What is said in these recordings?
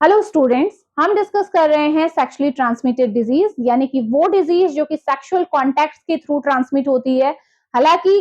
Hello students, हम discuss कर रहे हैं सेक्सुअली ट्रांसमिटेड डिजीज, यानी कि वो डिजीज जो कि सेक्सुअल कॉन्टैक्ट के थ्रू ट्रांसमिट होती है। हालांकि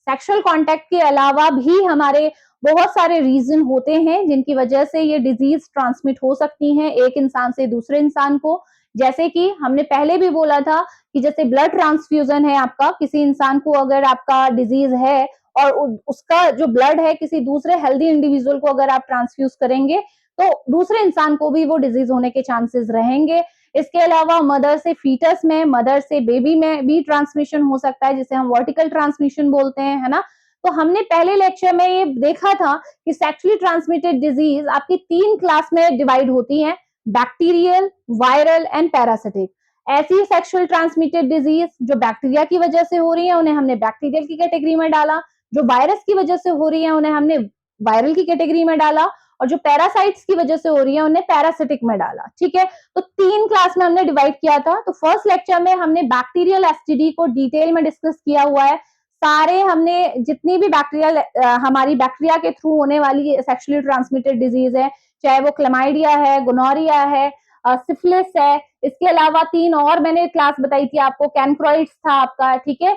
सेक्सुअल कॉन्टैक्ट के अलावा भी हमारे बहुत सारे रीजन होते हैं जिनकी वजह से ये डिजीज ट्रांसमिट हो सकती हैं एक इंसान से दूसरे इंसान को। जैसे कि हमने पहले भी बोला था कि जैसे ब्लड ट्रांसफ्यूजन है आपका, किसी इंसान को अगर आपका डिजीज है और उसका जो ब्लड है किसी दूसरे हेल्दी इंडिविजुअल को अगर आप ट्रांसफ्यूज करेंगे तो दूसरे इंसान को भी वो डिजीज होने के चांसेस रहेंगे। इसके अलावा मदर से फीटस में, मदर से बेबी में भी ट्रांसमिशन हो सकता है, जिसे हम वर्टिकल ट्रांसमिशन बोलते हैं, है ना। तो हमने पहले लेक्चर में ये देखा था कि सेक्सुअली ट्रांसमिटेड डिजीज आपकी 3 क्लास में डिवाइड होती हैं: बैक्टीरियल, वायरल एंड पैरासिटिक। ऐसी सेक्सुअल ट्रांसमिटेड डिजीज जो बैक्टीरिया की वजह से हो रही है उन्हें हमने बैक्टीरियल की कैटेगरी में डाला, जो वायरस की वजह से हो रही है उन्हें हमने वायरल की कैटेगरी में डाला, और जो पैरासाइट्स की वजह से हो रही है उन्हें पैरासिटिक में डाला। ठीक है, तो 3 क्लास में हमने डिवाइड किया था। तो फर्स्ट लेक्चर में हमने बैक्टीरियल एसटीडी को डिटेल में डिस्कस किया हुआ है। सारे हमने जितनी भी बैक्टीरियल हमारी बैक्टीरिया के थ्रू होने वाली सेक्सुअली ट्रांसमिटेड डिजीज है, चाहे वो क्लेमाइडिया है, गोनोरिया है, सिफिलिस है, इसके अलावा 3 और मैंने क्लास बताई थी आपको, कैनक्रोइड्स था आपका। ठीक है,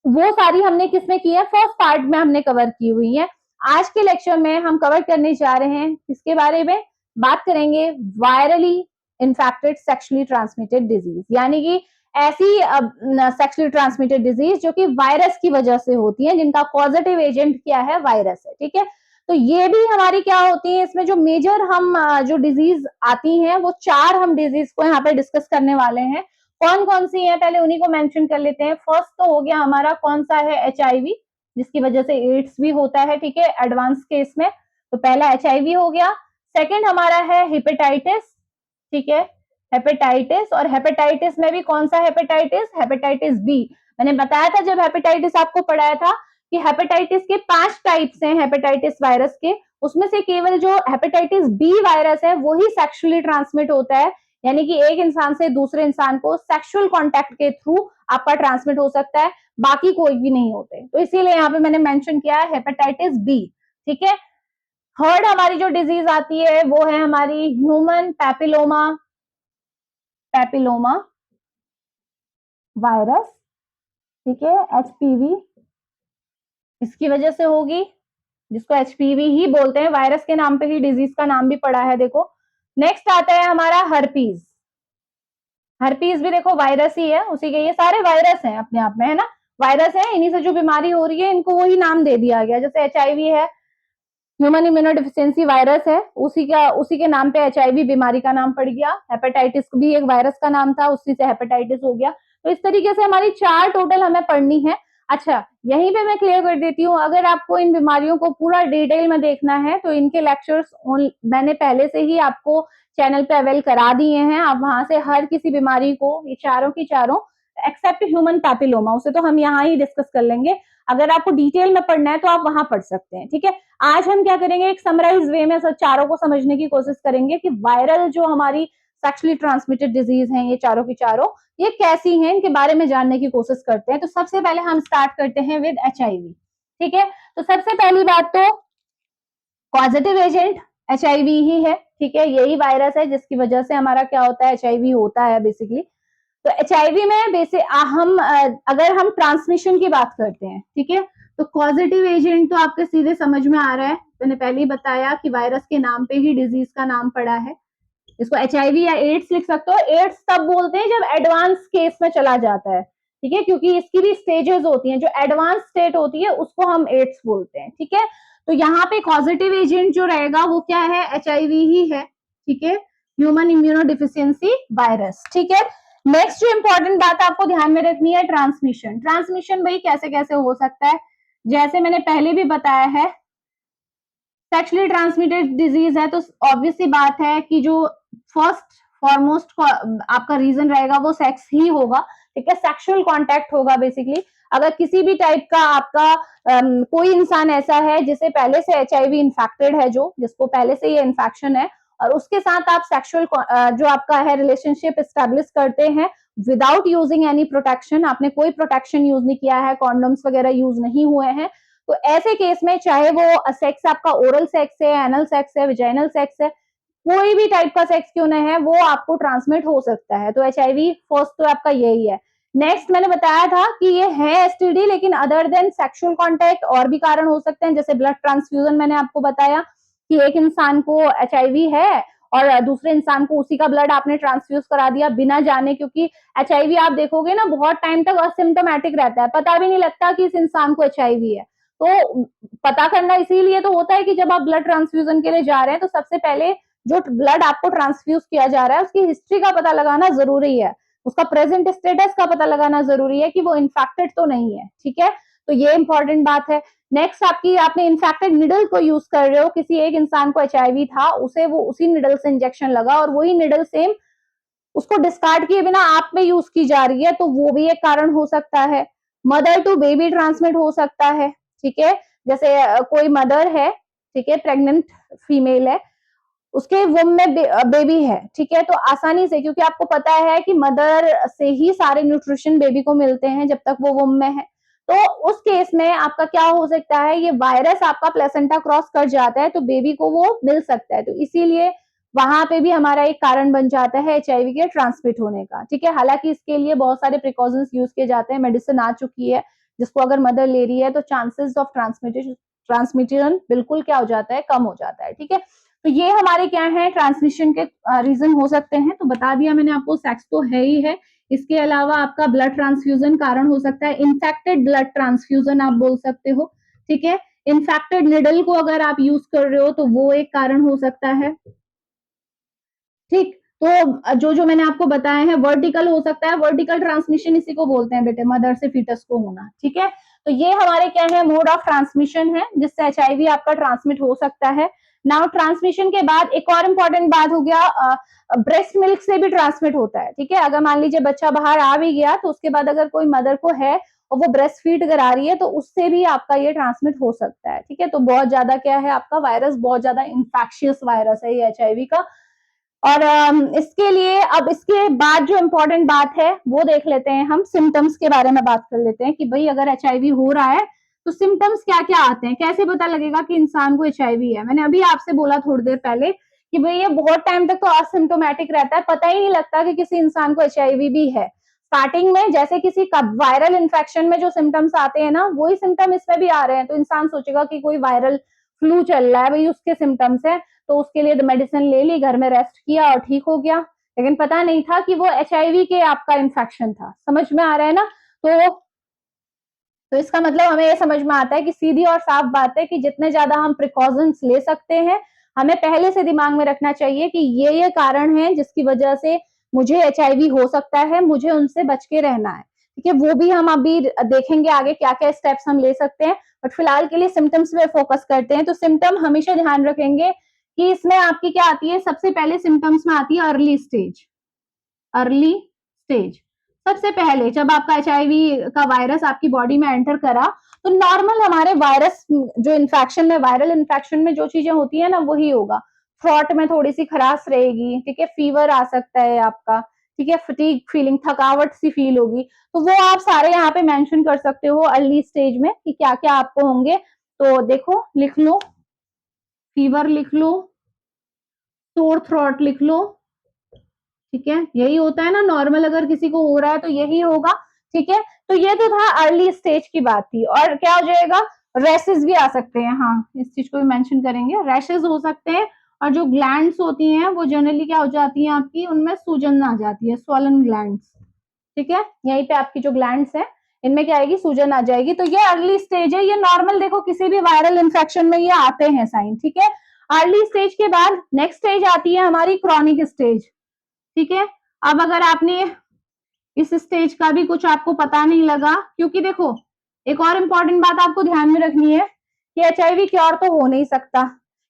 वो सारी हमने किसमें की है, फर्स्ट पार्ट में हमने कवर की हुई है। आज के लेक्चर में हम कवर करने जा रहे हैं किसके बारे में, बात करेंगे virally infected sexually transmitted disease, यानी कि ऐसी सेक्सुअली ट्रांसमिटेड डिजीज जो कि वायरस की वजह से होती है, जिनका पॉजिटिव एजेंट क्या है, वायरस है। ठीक है, तो ये भी हमारी क्या होती है, इसमें जो मेजर हम जो डिजीज आती हैं वो 4 हम डिजीज को यहाँ पे डिस्कस करने वाले हैं। कौन कौन सी है पहले उन्हीं को मेंशन कर लेते हैं। फर्स्ट तो हो गया हमारा कौन सा है, एचआईवी, जिसकी वजह से एड्स भी होता है। ठीक है, एडवांस केस में। तो पहला एचआईवी हो गया। सेकंड हमारा है हेपेटाइटिस। ठीक है, हेपेटाइटिस, और हेपेटाइटिस में भी कौन सा हेपेटाइटिस, हेपेटाइटिस बी। मैंने बताया था जब हेपेटाइटिस आपको पढ़ाया था कि हेपेटाइटिस के 5 टाइप्स हैं हेपेटाइटिस वायरस के, उसमें से केवल जो हेपेटाइटिस बी वायरस है वो ही सेक्सुअली ट्रांसमिट होता है, यानी कि एक इंसान से दूसरे इंसान को सेक्सुअल कांटेक्ट के थ्रू आपका ट्रांसमिट हो सकता है, बाकी कोई भी नहीं होते। तो इसीलिए यहाँ पे मैंने मेंशन किया है हेपेटाइटिस बी। ठीक है, थर्ड हमारी जो डिजीज आती है वो है हमारी ह्यूमन पैपिलोमा पैपिलोमा वायरस। ठीक है, एचपीवी इसकी वजह से होगी, जिसको एचपीवी ही बोलते हैं, वायरस के नाम पे ही डिजीज का नाम भी पड़ा है। देखो, नेक्स्ट आता है हमारा हर्पीज। हर्पीज भी देखो वायरस ही है, उसी के, ये सारे वायरस हैं अपने आप में, है ना, वायरस है, इन्हीं से जो बीमारी हो रही है इनको वही नाम दे दिया गया। जैसे एचआईवी है, ह्यूमन इम्यूनोडिफिशियंसी वायरस है, उसी के नाम पे एचआईवी बीमारी का नाम पड़ गया। हेपेटाइटिस भी एक वायरस का नाम था, उसी से हेपेटाइटिस हो गया। तो इस तरीके से हमारी 4 टोटल हमें पढ़नी है। अच्छा, यहीं पे मैं क्लियर कर देती हूँ, अगर आपको इन बीमारियों को पूरा डिटेल में देखना है तो इनके लेक्चर्स मैंने पहले से ही आपको चैनल पे अवेल करा दिए हैं। आप वहां से हर किसी बीमारी को, ये चारों की चारों एक्सेप्ट ह्यूमन पैपिलोमा, उसे तो हम यहाँ ही डिस्कस कर लेंगे। अगर आपको डिटेल में पढ़ना है तो आप वहां पढ़ सकते हैं। ठीक है, आज हम क्या करेंगे, एक समराइज वे में सब चारों को समझने की कोशिश करेंगे कि वायरल जो हमारी सेक्सुअली ट्रांसमिटेड डिजीज हैं, ये चारों की चारों, ये कैसी हैं, इनके बारे में जानने की कोशिश करते हैं। तो सबसे पहले हम स्टार्ट करते हैं विद एचआईवी। ठीक है, तो सबसे पहली बात तो पॉजिटिव एजेंट एचआईवी ही है। ठीक है, यही वायरस है जिसकी वजह से हमारा क्या होता है, एचआईवी होता है बेसिकली। तो एचआईवी में हम अगर हम ट्रांसमिशन की बात करते हैं, ठीक है, तो पॉजिटिव एजेंट तो आपके सीधे समझ में आ रहा है, मैंने पहले ही बताया कि वायरस के नाम पे ही डिजीज का नाम पड़ा है। इसको एचआईवी या एड्स लिख सकते हो। एड्स तब बोलते हैं जब एडवांस केस में चला जाता है। ठीक है, क्योंकि इसकी भी स्टेजेस होती हैं, जो एडवांस स्टेट होती है उसको हम एड्स बोलते हैं। ठीक है, तो यहाँ पे पॉजिटिव एजेंट जो रहेगा वो क्या है, एचआईवी ही है। ठीक है, ह्यूमन इम्यूनोडिफिशियंसी वायरस। ठीक है, नेक्स्ट जो इंपॉर्टेंट बात आपको ध्यान में रखनी है, ट्रांसमिशन। ट्रांसमिशन भाई कैसे कैसे हो सकता है, जैसे मैंने पहले भी बताया है, सेक्सुअली ट्रांसमिटेड डिजीज है तो ऑब्वियस सी बात है कि जो फर्स्ट फॉरमोस्ट आपका रीजन रहेगा वो सेक्स ही होगा। ठीक है, सेक्सुअल कांटेक्ट होगा बेसिकली। अगर किसी भी टाइप का आपका कोई इंसान ऐसा है जिसे पहले से एचआईवी इन्फेक्टेड है, जो जिसको पहले से ये इन्फेक्शन है, और उसके साथ आप सेक्सुअल जो आपका है रिलेशनशिप एस्टेब्लिश करते हैं विदाउट यूजिंग एनी प्रोटेक्शन, आपने कोई प्रोटेक्शन यूज नहीं किया है, कॉन्डम्स वगैरह यूज नहीं हुए हैं, तो ऐसे केस में चाहे वो सेक्स आपका ओरल सेक्स है, एनल सेक्स है, विजाइनल सेक्स है, कोई भी टाइप का सेक्स क्यों ना है वो आपको ट्रांसमिट हो सकता है। तो HIV फर्स्ट तो आपका यही है। नेक्स्ट मैंने बताया था कि ये है एसटीडी, लेकिन अदर देन सेक्सुअल कांटेक्ट और भी कारण हो सकते हैं, जैसे ब्लड ट्रांसफ्यूजन मैंने आपको बताया कि एक इंसान को HIV है और दूसरे इंसान को उसी का ब्लड आपने ट्रांसफ्यूज करा दिया बिना जाने, क्योंकि HIV आप देखोगे ना बहुत टाइम तक असिम्टोमेटिक रहता है, पता भी नहीं लगता कि इस इंसान को HIV है। तो पता करना इसीलिए तो होता है कि जब आप ब्लड ट्रांसफ्यूजन के लिए जा रहे हैं तो सबसे पहले जो ब्लड आपको ट्रांसफ्यूज किया जा रहा है उसकी हिस्ट्री का पता लगाना जरूरी है, उसका प्रेजेंट स्टेटस का पता लगाना जरूरी है कि वो इन्फेक्टेड तो नहीं है। ठीक है, तो ये इंपॉर्टेंट बात है। नेक्स्ट आपकी, आपने इन्फेक्टेड निडल को यूज कर रहे हो, किसी एक इंसान को HIV था, उसे वो उसी निडल से इंजेक्शन लगा और वही निडल सेम उसको डिस्कार्ड किए बिना आप में यूज की जा रही है, तो वो भी एक कारण हो सकता है। मदर टू बेबी ट्रांसमिट हो सकता है। ठीक है, जैसे कोई मदर है, ठीक है, प्रेग्नेंट फीमेल है, उसके वुम में बेबी है, ठीक है, तो आसानी से, क्योंकि आपको पता है कि मदर से ही सारे न्यूट्रिशन बेबी को मिलते हैं जब तक वो वुम में है, तो उस केस में आपका क्या हो सकता है, ये वायरस आपका प्लेसेंटा क्रॉस कर जाता है तो बेबी को वो मिल सकता है, तो इसीलिए वहां पे भी हमारा एक कारण बन जाता है HIV के ट्रांसमिट होने का। ठीक है, हालांकि इसके लिए बहुत सारे प्रिकॉशंस यूज किए जाते हैं, मेडिसिन आ चुकी है जिसको अगर मदर ले रही है तो चांसेस ऑफ ट्रांसमिशन बिल्कुल क्या हो जाता है, कम हो जाता है। ठीक है, तो ये हमारे क्या है, ट्रांसमिशन के रीजन हो सकते हैं। तो बता दिया मैंने आपको, सेक्स तो है ही है, इसके अलावा आपका ब्लड ट्रांसफ्यूजन कारण हो सकता है, इन्फेक्टेड ब्लड ट्रांसफ्यूजन आप बोल सकते हो। ठीक है, इन्फेक्टेड निडल को अगर आप यूज कर रहे हो तो वो एक कारण हो सकता है। ठीक, तो जो जो मैंने आपको बताया है, वर्टिकल हो सकता है, वर्टिकल ट्रांसमिशन इसी को बोलते हैं बेटे, मदर से फीटस को होना। ठीक है, तो ये हमारे क्या है, मोड ऑफ ट्रांसमिशन है जिससे HIV आपका ट्रांसमिट हो सकता है। नाउ ट्रांसमिशन के बाद एक और इम्पोर्टेंट बात हो गया, ब्रेस्ट मिल्क से भी ट्रांसमिट होता है। ठीक है, अगर मान लीजिए बच्चा बाहर आ भी गया तो उसके बाद अगर कोई मदर को है और वो ब्रेस्ट फीड करा रही है तो उससे भी आपका ये ट्रांसमिट हो सकता है। ठीक है, तो बहुत ज्यादा क्या है, आपका वायरस बहुत ज्यादा इंफेक्शियस वायरस है ये HIV का। और इसके लिए अब इसके बाद जो इम्पोर्टेंट बात है वो देख लेते हैं, हम सिम्टम्स के बारे में बात कर लेते हैं कि भाई अगर HIV हो रहा है तो सिम्टम्स क्या क्या आते हैं, कैसे पता लगेगा कि इंसान को HIV है। मैंने अभी आपसे बोला थोड़ी देर पहले कि भाई ये बहुत टाइम तक तो असिम्टोमेटिक रहता है, पता ही नहीं लगता कि किसी इंसान को HIV भी है। स्टार्टिंग में जैसे किसी वायरल इन्फेक्शन में जो सिम्टम्स आते हैं ना, वही सिम्टम इसमें भी आ रहे हैं, तो इंसान सोचेगा कि कोई वायरल फ्लू चल रहा है, भाई उसके सिम्टम्स है, तो उसके लिए मेडिसिन ले ली, घर में रेस्ट किया और ठीक हो गया, लेकिन पता नहीं था कि वो HIV के आपका इन्फेक्शन था। समझ में आ रहा है ना? तो इसका मतलब हमें ये समझ में आता है कि सीधी और साफ बात है कि जितने ज्यादा हम प्रिकॉशंस ले सकते हैं, हमें पहले से दिमाग में रखना चाहिए कि ये कारण है जिसकी वजह से मुझे HIV हो सकता है, मुझे उनसे बच के रहना है। ठीक है, वो भी हम अभी देखेंगे आगे क्या क्या स्टेप्स हम ले सकते हैं, बट फिलहाल के लिए सिम्टम्स पे फोकस करते हैं। तो सिम्टम हमेशा ध्यान रखेंगे कि इसमें आपकी क्या आती है, सबसे पहले सिम्टम्स में आती है अर्ली स्टेज। अर्ली स्टेज सबसे पहले जब आपका HIV का वायरस आपकी बॉडी में एंटर करा तो नॉर्मल हमारे वायरस जो इन्फेक्शन में, वायरल इन्फेक्शन में जो चीजें होती है ना वही होगा। थ्रोट में थोड़ी सी खराश रहेगी, ठीक है, फीवर आ सकता है आपका, ठीक है, फटीग फीलिंग, थकावट सी फील होगी, तो वो आप सारे यहाँ पे मेंशन कर सकते हो अर्ली स्टेज में कि क्या क्या आपको होंगे। तो देखो, लिख लो, फीवर लिख लो, सोर थ्रोट लिख लो, ठीक है, यही होता है ना नॉर्मल, अगर किसी को हो रहा है तो यही होगा। ठीक है, तो ये तो था अर्ली स्टेज की बात थी। और क्या हो जाएगा, रैशेस भी आ सकते हैं, हाँ इस चीज को भी मेंशन करेंगे, रैशेस हो सकते हैं। और जो ग्लैंड्स होती हैं वो जनरली क्या हो जाती हैं आपकी, उनमें सूजन आ जाती है, स्वॉलन ग्लैंड्स। ठीक है, यहीं पे आपकी जो ग्लैंड्स है इनमें क्या आएगी, सूजन आ जाएगी। तो ये अर्ली स्टेज है, ये नॉर्मल, देखो किसी भी वायरल इन्फेक्शन में ये आते हैं साइन। ठीक है, अर्ली स्टेज के बाद नेक्स्ट स्टेज आती है हमारी क्रॉनिक स्टेज। ठीक है, अब अगर आपने इस स्टेज का भी कुछ आपको पता नहीं लगा, क्योंकि देखो एक और इम्पोर्टेंट बात आपको ध्यान में रखनी है कि HIV क्योर तो हो नहीं सकता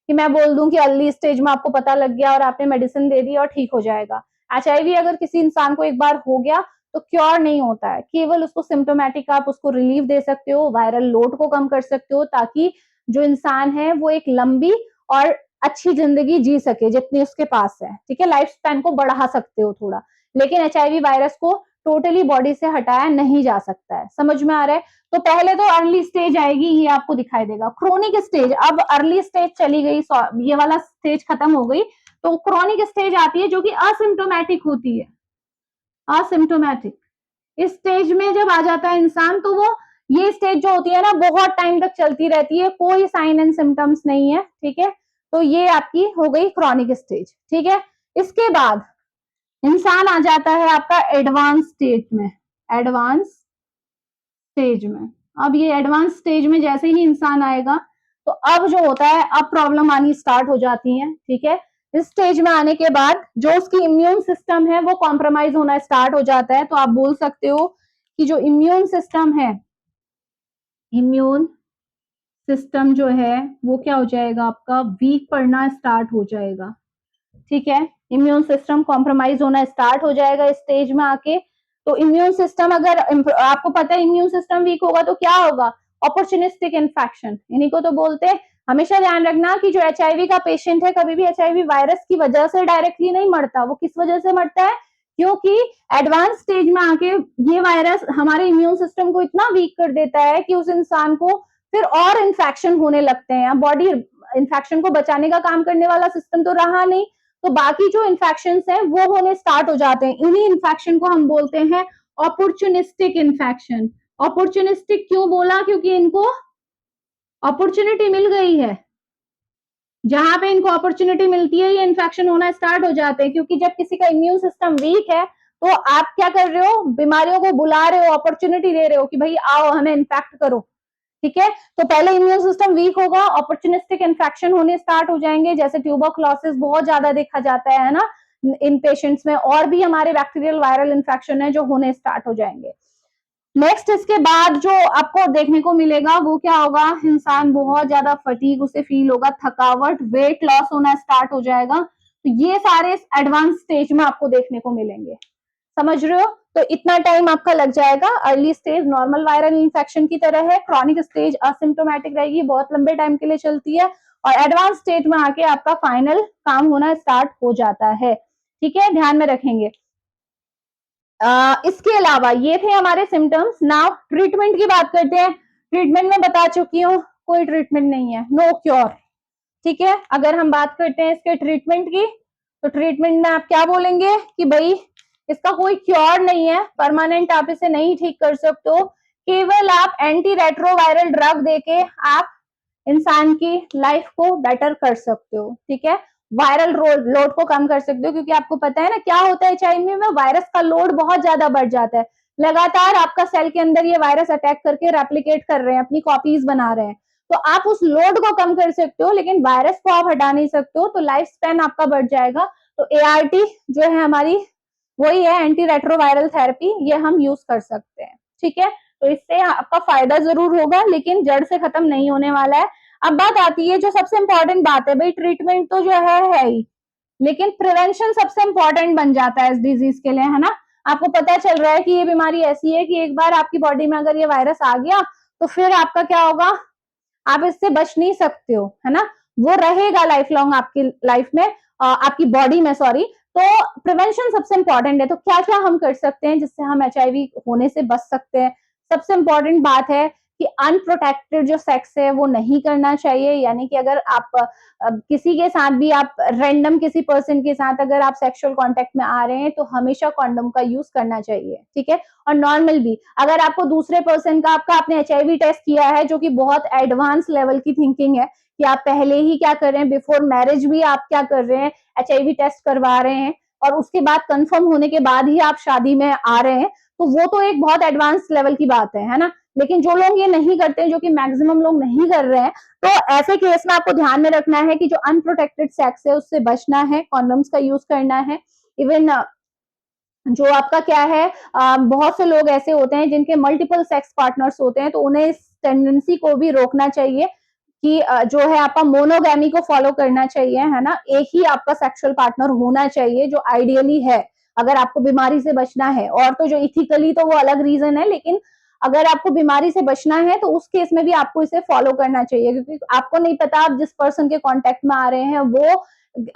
कि मैं बोल दूं कि अर्ली स्टेज में आपको पता लग गया और आपने मेडिसिन दे दी और ठीक हो जाएगा। HIV अगर किसी इंसान को एक बार हो गया तो क्योर नहीं होता है, केवल उसको सिम्टोमेटिक आप उसको रिलीफ दे सकते हो, वायरल लोड को कम कर सकते हो, ताकि जो इंसान है वो एक लंबी और अच्छी जिंदगी जी सके जितनी उसके पास है। ठीक है, लाइफ स्पैन को बढ़ा सकते हो थोड़ा, लेकिन HIV वायरस को टोटली बॉडी से हटाया नहीं जा सकता है। समझ में आ रहा है? तो पहले तो अर्ली स्टेज आएगी, ये आपको दिखाई देगा। क्रोनिक स्टेज, अब अर्ली स्टेज चली गई, ये वाला स्टेज खत्म हो गई, तो क्रॉनिक स्टेज आती है जो कि असिम्टोमेटिक होती है, असिम्टोमेटिक। इस स्टेज में जब आ जाता है इंसान तो वो ये स्टेज जो होती है ना बहुत टाइम तक चलती रहती है, कोई साइन एंड सिम्टम्स नहीं है, ठीक है। तो ये आपकी हो गई क्रॉनिक स्टेज, ठीक है। इसके बाद इंसान आ जाता है आपका एडवांस स्टेज में, एडवांस स्टेज में। अब ये एडवांस स्टेज में जैसे ही इंसान आएगा तो अब जो होता है, अब प्रॉब्लम आनी स्टार्ट हो जाती है, ठीक है। इस स्टेज में आने के बाद जो उसकी इम्यून सिस्टम है वो कॉम्प्रोमाइज होना स्टार्ट हो जाता है। तो आप बोल सकते हो कि जो इम्यून सिस्टम है, इम्यून सिस्टम जो है वो क्या हो जाएगा, आपका वीक पड़ना स्टार्ट हो जाएगा, ठीक है। इम्यून सिस्टम कॉम्प्रोमाइज होना स्टार्ट हो जाएगा इस स्टेज में आके। तो इम्यून सिस्टम अगर आपको पता है इम्यून सिस्टम वीक होगा तो क्या होगा, अपॉर्चुनिस्टिक इन्फेक्शन, इन्हीं को तो बोलते हैं। हमेशा ध्यान रखना कि जो एचआईवी का पेशेंट है कभी भी एचआईवी वायरस की वजह से डायरेक्टली नहीं मरता। वो किस वजह से मरता है, क्योंकि एडवांस स्टेज में आके ये वायरस हमारे इम्यून सिस्टम को इतना वीक कर देता है कि उस इंसान को फिर और इन्फेक्शन होने लगते हैं। बॉडी इन्फेक्शन को बचाने का काम करने वाला सिस्टम तो रहा नहीं, तो बाकी जो इन्फेक्शन है वो होने स्टार्ट हो जाते हैं। इन्हीं इन्फेक्शन को हम बोलते हैं अपॉर्चुनिस्टिक इन्फेक्शन। अपॉर्चुनिस्टिक क्यों बोला, क्योंकि इनको अपॉर्चुनिटी मिल गई है, जहां पे इनको अपॉर्चुनिटी मिलती है ये इन्फेक्शन होना स्टार्ट हो जाते हैं। क्योंकि जब किसी का इम्यून सिस्टम वीक है तो आप क्या कर रहे हो, बीमारियों को बुला रहे हो, अपॉर्चुनिटी दे रहे हो कि भाई आओ हमें इन्फेक्ट करो, ठीक है। तो पहले इम्यून सिस्टम वीक होगा, अपॉर्चुनिस्टिक इन्फेक्शन होने स्टार्ट हो जाएंगे, जैसे ट्यूबरक्लोसिस बहुत ज्यादा देखा जाता है ना इन पेशेंट्स में, और भी हमारे बैक्टीरियल वायरल इन्फेक्शन है जो होने स्टार्ट हो जाएंगे। नेक्स्ट इसके बाद जो आपको देखने को मिलेगा वो क्या होगा, इंसान बहुत ज्यादा फटीग उसे फील होगा, थकावट, वेट लॉस होना स्टार्ट हो जाएगा। तो ये सारे एडवांस स्टेज में आपको देखने को मिलेंगे, समझ रहे हो। तो इतना टाइम आपका लग जाएगा। Early stage normal viral infection की तरह है, क्रॉनिक स्टेज असिम्प्टोमेटिक रहेगी, बहुत लंबे टाइम के लिए चलती है, और एडवांस स्टेज में आके आपका फाइनल काम होना स्टार्ट हो जाता है, ठीक है, ध्यान में रखेंगे। इसके अलावा ये थे हमारे सिम्टम्स। नाउ ट्रीटमेंट की बात करते हैं। ट्रीटमेंट में बता चुकी हूँ, कोई ट्रीटमेंट नहीं है, नो क्योर, ठीक है। अगर हम बात करते हैं इसके ट्रीटमेंट की, तो ट्रीटमेंट में आप क्या बोलेंगे कि भाई इसका कोई क्योर नहीं है, परमानेंट आप इसे नहीं ठीक कर सकते हो, केवल आप एंटी रेट्रोवायरल ड्रग देके आप इंसान की लाइफ को बेटर कर सकते हो, ठीक है। वायरल लोड को कम कर सकते हो, क्योंकि आपको पता है ना क्या होता है एचआईवी में, वायरस का लोड बहुत ज्यादा बढ़ जाता है। लगातार आपका सेल के अंदर ये वायरस अटैक करके रेप्लिकेट कर रहे हैं, अपनी कॉपीज बना रहे हैं। तो आप उस लोड को कम कर सकते हो, लेकिन वायरस को आप हटा नहीं सकते हो, तो लाइफ स्पैन आपका बढ़ जाएगा। तो एआरटी जो है हमारी वही है, एंटी रेट्रोवायरल थेरेपी, ये हम यूज कर सकते हैं, ठीक है। तो इससे आपका फायदा जरूर होगा, लेकिन जड़ से खत्म नहीं होने वाला है। अब बात आती है जो सबसे इंपॉर्टेंट बात है, भाई ट्रीटमेंट तो जो है ही, लेकिन प्रिवेंशन सबसे इंपॉर्टेंट बन जाता है इस डिजीज के लिए, है ना। आपको पता चल रहा है कि ये बीमारी ऐसी है कि एक बार आपकी बॉडी में अगर ये वायरस आ गया तो फिर आपका क्या होगा, आप इससे बच नहीं सकते हो, है ना। वो रहेगा लाइफ लॉन्ग आपकी लाइफ में, आपकी बॉडी में, सॉरी। तो प्रिवेंशन सबसे इंपॉर्टेंट है। तो क्या क्या हम कर सकते हैं जिससे हम एचआईवी होने से बच सकते हैं। सबसे इंपॉर्टेंट बात है कि अनप्रोटेक्टेड जो सेक्स है वो नहीं करना चाहिए, यानी कि अगर आप किसी के साथ भी, आप रैंडम किसी पर्सन के साथ अगर आप सेक्सुअल कांटेक्ट में आ रहे हैं तो हमेशा कॉन्डोम का यूज करना चाहिए, ठीक है। और नॉर्मल भी, अगर आपको दूसरे पर्सन का, आपका आपने एचआईवी टेस्ट किया है, जो कि बहुत एडवांस लेवल की थिंकिंग है कि आप पहले ही क्या कर रहे हैं, बिफोर मैरिज भी आप क्या कर रहे हैं, एचआईवी टेस्ट करवा रहे हैं, और उसके बाद कंफर्म होने के बाद ही आप शादी में आ रहे हैं, तो वो तो एक बहुत एडवांस लेवल की बात है ना। लेकिन जो लोग ये नहीं करते, जो कि मैक्सिमम लोग नहीं कर रहे हैं, तो ऐसे केस में आपको ध्यान में रखना है कि जो अनप्रोटेक्टेड सेक्स है उससे बचना है, कॉन्डम्स का यूज करना है। इवन जो आपका क्या है, बहुत से लोग ऐसे होते हैं जिनके मल्टीपल सेक्स पार्टनर्स होते हैं, तो उन्हें इस टेंडेंसी को भी रोकना चाहिए कि जो है आपका मोनोगैमी को फॉलो करना चाहिए, है ना। एक ही आपका सेक्सुअल पार्टनर होना चाहिए जो आइडियली है, अगर आपको बीमारी से बचना है। और तो जो इथिकली तो वो अलग रीजन है, लेकिन अगर आपको बीमारी से बचना है तो उस केस में भी आपको इसे फॉलो करना चाहिए, क्योंकि आपको नहीं पता आप जिस पर्सन के कांटेक्ट में आ रहे हैं वो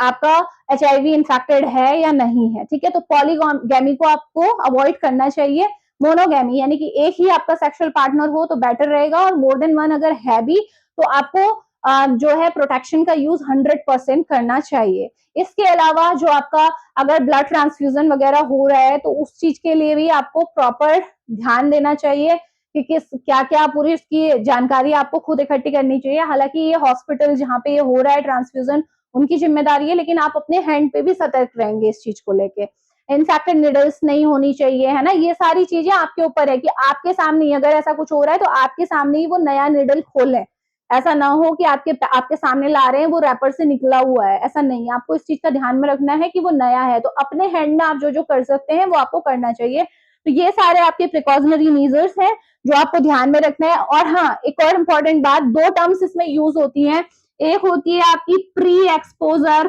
आपका एचआईवी इन्फेक्टेड है या नहीं है, ठीक है। तो पॉलीगैमी को आपको अवॉइड करना चाहिए। मोनोगैमी यानी कि एक ही आपका सेक्सुअल पार्टनर हो तो बेटर रहेगा, और मोर देन वन अगर है भी तो आपको जो है प्रोटेक्शन का यूज 100% करना चाहिए। इसके अलावा जो आपका अगर ब्लड ट्रांसफ्यूजन वगैरह हो रहा है तो उस चीज के लिए भी आपको प्रॉपर ध्यान देना चाहिए कि किस क्या क्या पूरी इसकी जानकारी आपको खुद इकट्ठी करनी चाहिए। हालांकि ये हॉस्पिटल जहाँ पे ये हो रहा है ट्रांसफ्यूजन उनकी जिम्मेदारी है, लेकिन आप अपने हैंड पे भी सतर्क रहेंगे इस चीज को लेके। इनफेक्टेड निडल्स नहीं होनी चाहिए, है ना। ये सारी चीजें आपके ऊपर है कि आपके सामने अगर ऐसा कुछ हो रहा है तो आपके सामने ही वो नया निडल खोलें। ऐसा ना हो कि आपके सामने ला रहे हैं वो रैपर से निकला हुआ है, ऐसा नहीं। आपको इस चीज का ध्यान में रखना है कि वो नया है, तो अपने हैंड में आप जो जो कर सकते हैं वो आपको करना चाहिए। तो ये सारे आपके प्रिकॉशनरी मेजर्स हैं जो आपको ध्यान में रखना है। और हाँ, एक और इम्पोर्टेंट बात, दो टर्म्स इसमें यूज होती हैं। एक होती है आपकी प्री एक्सपोजर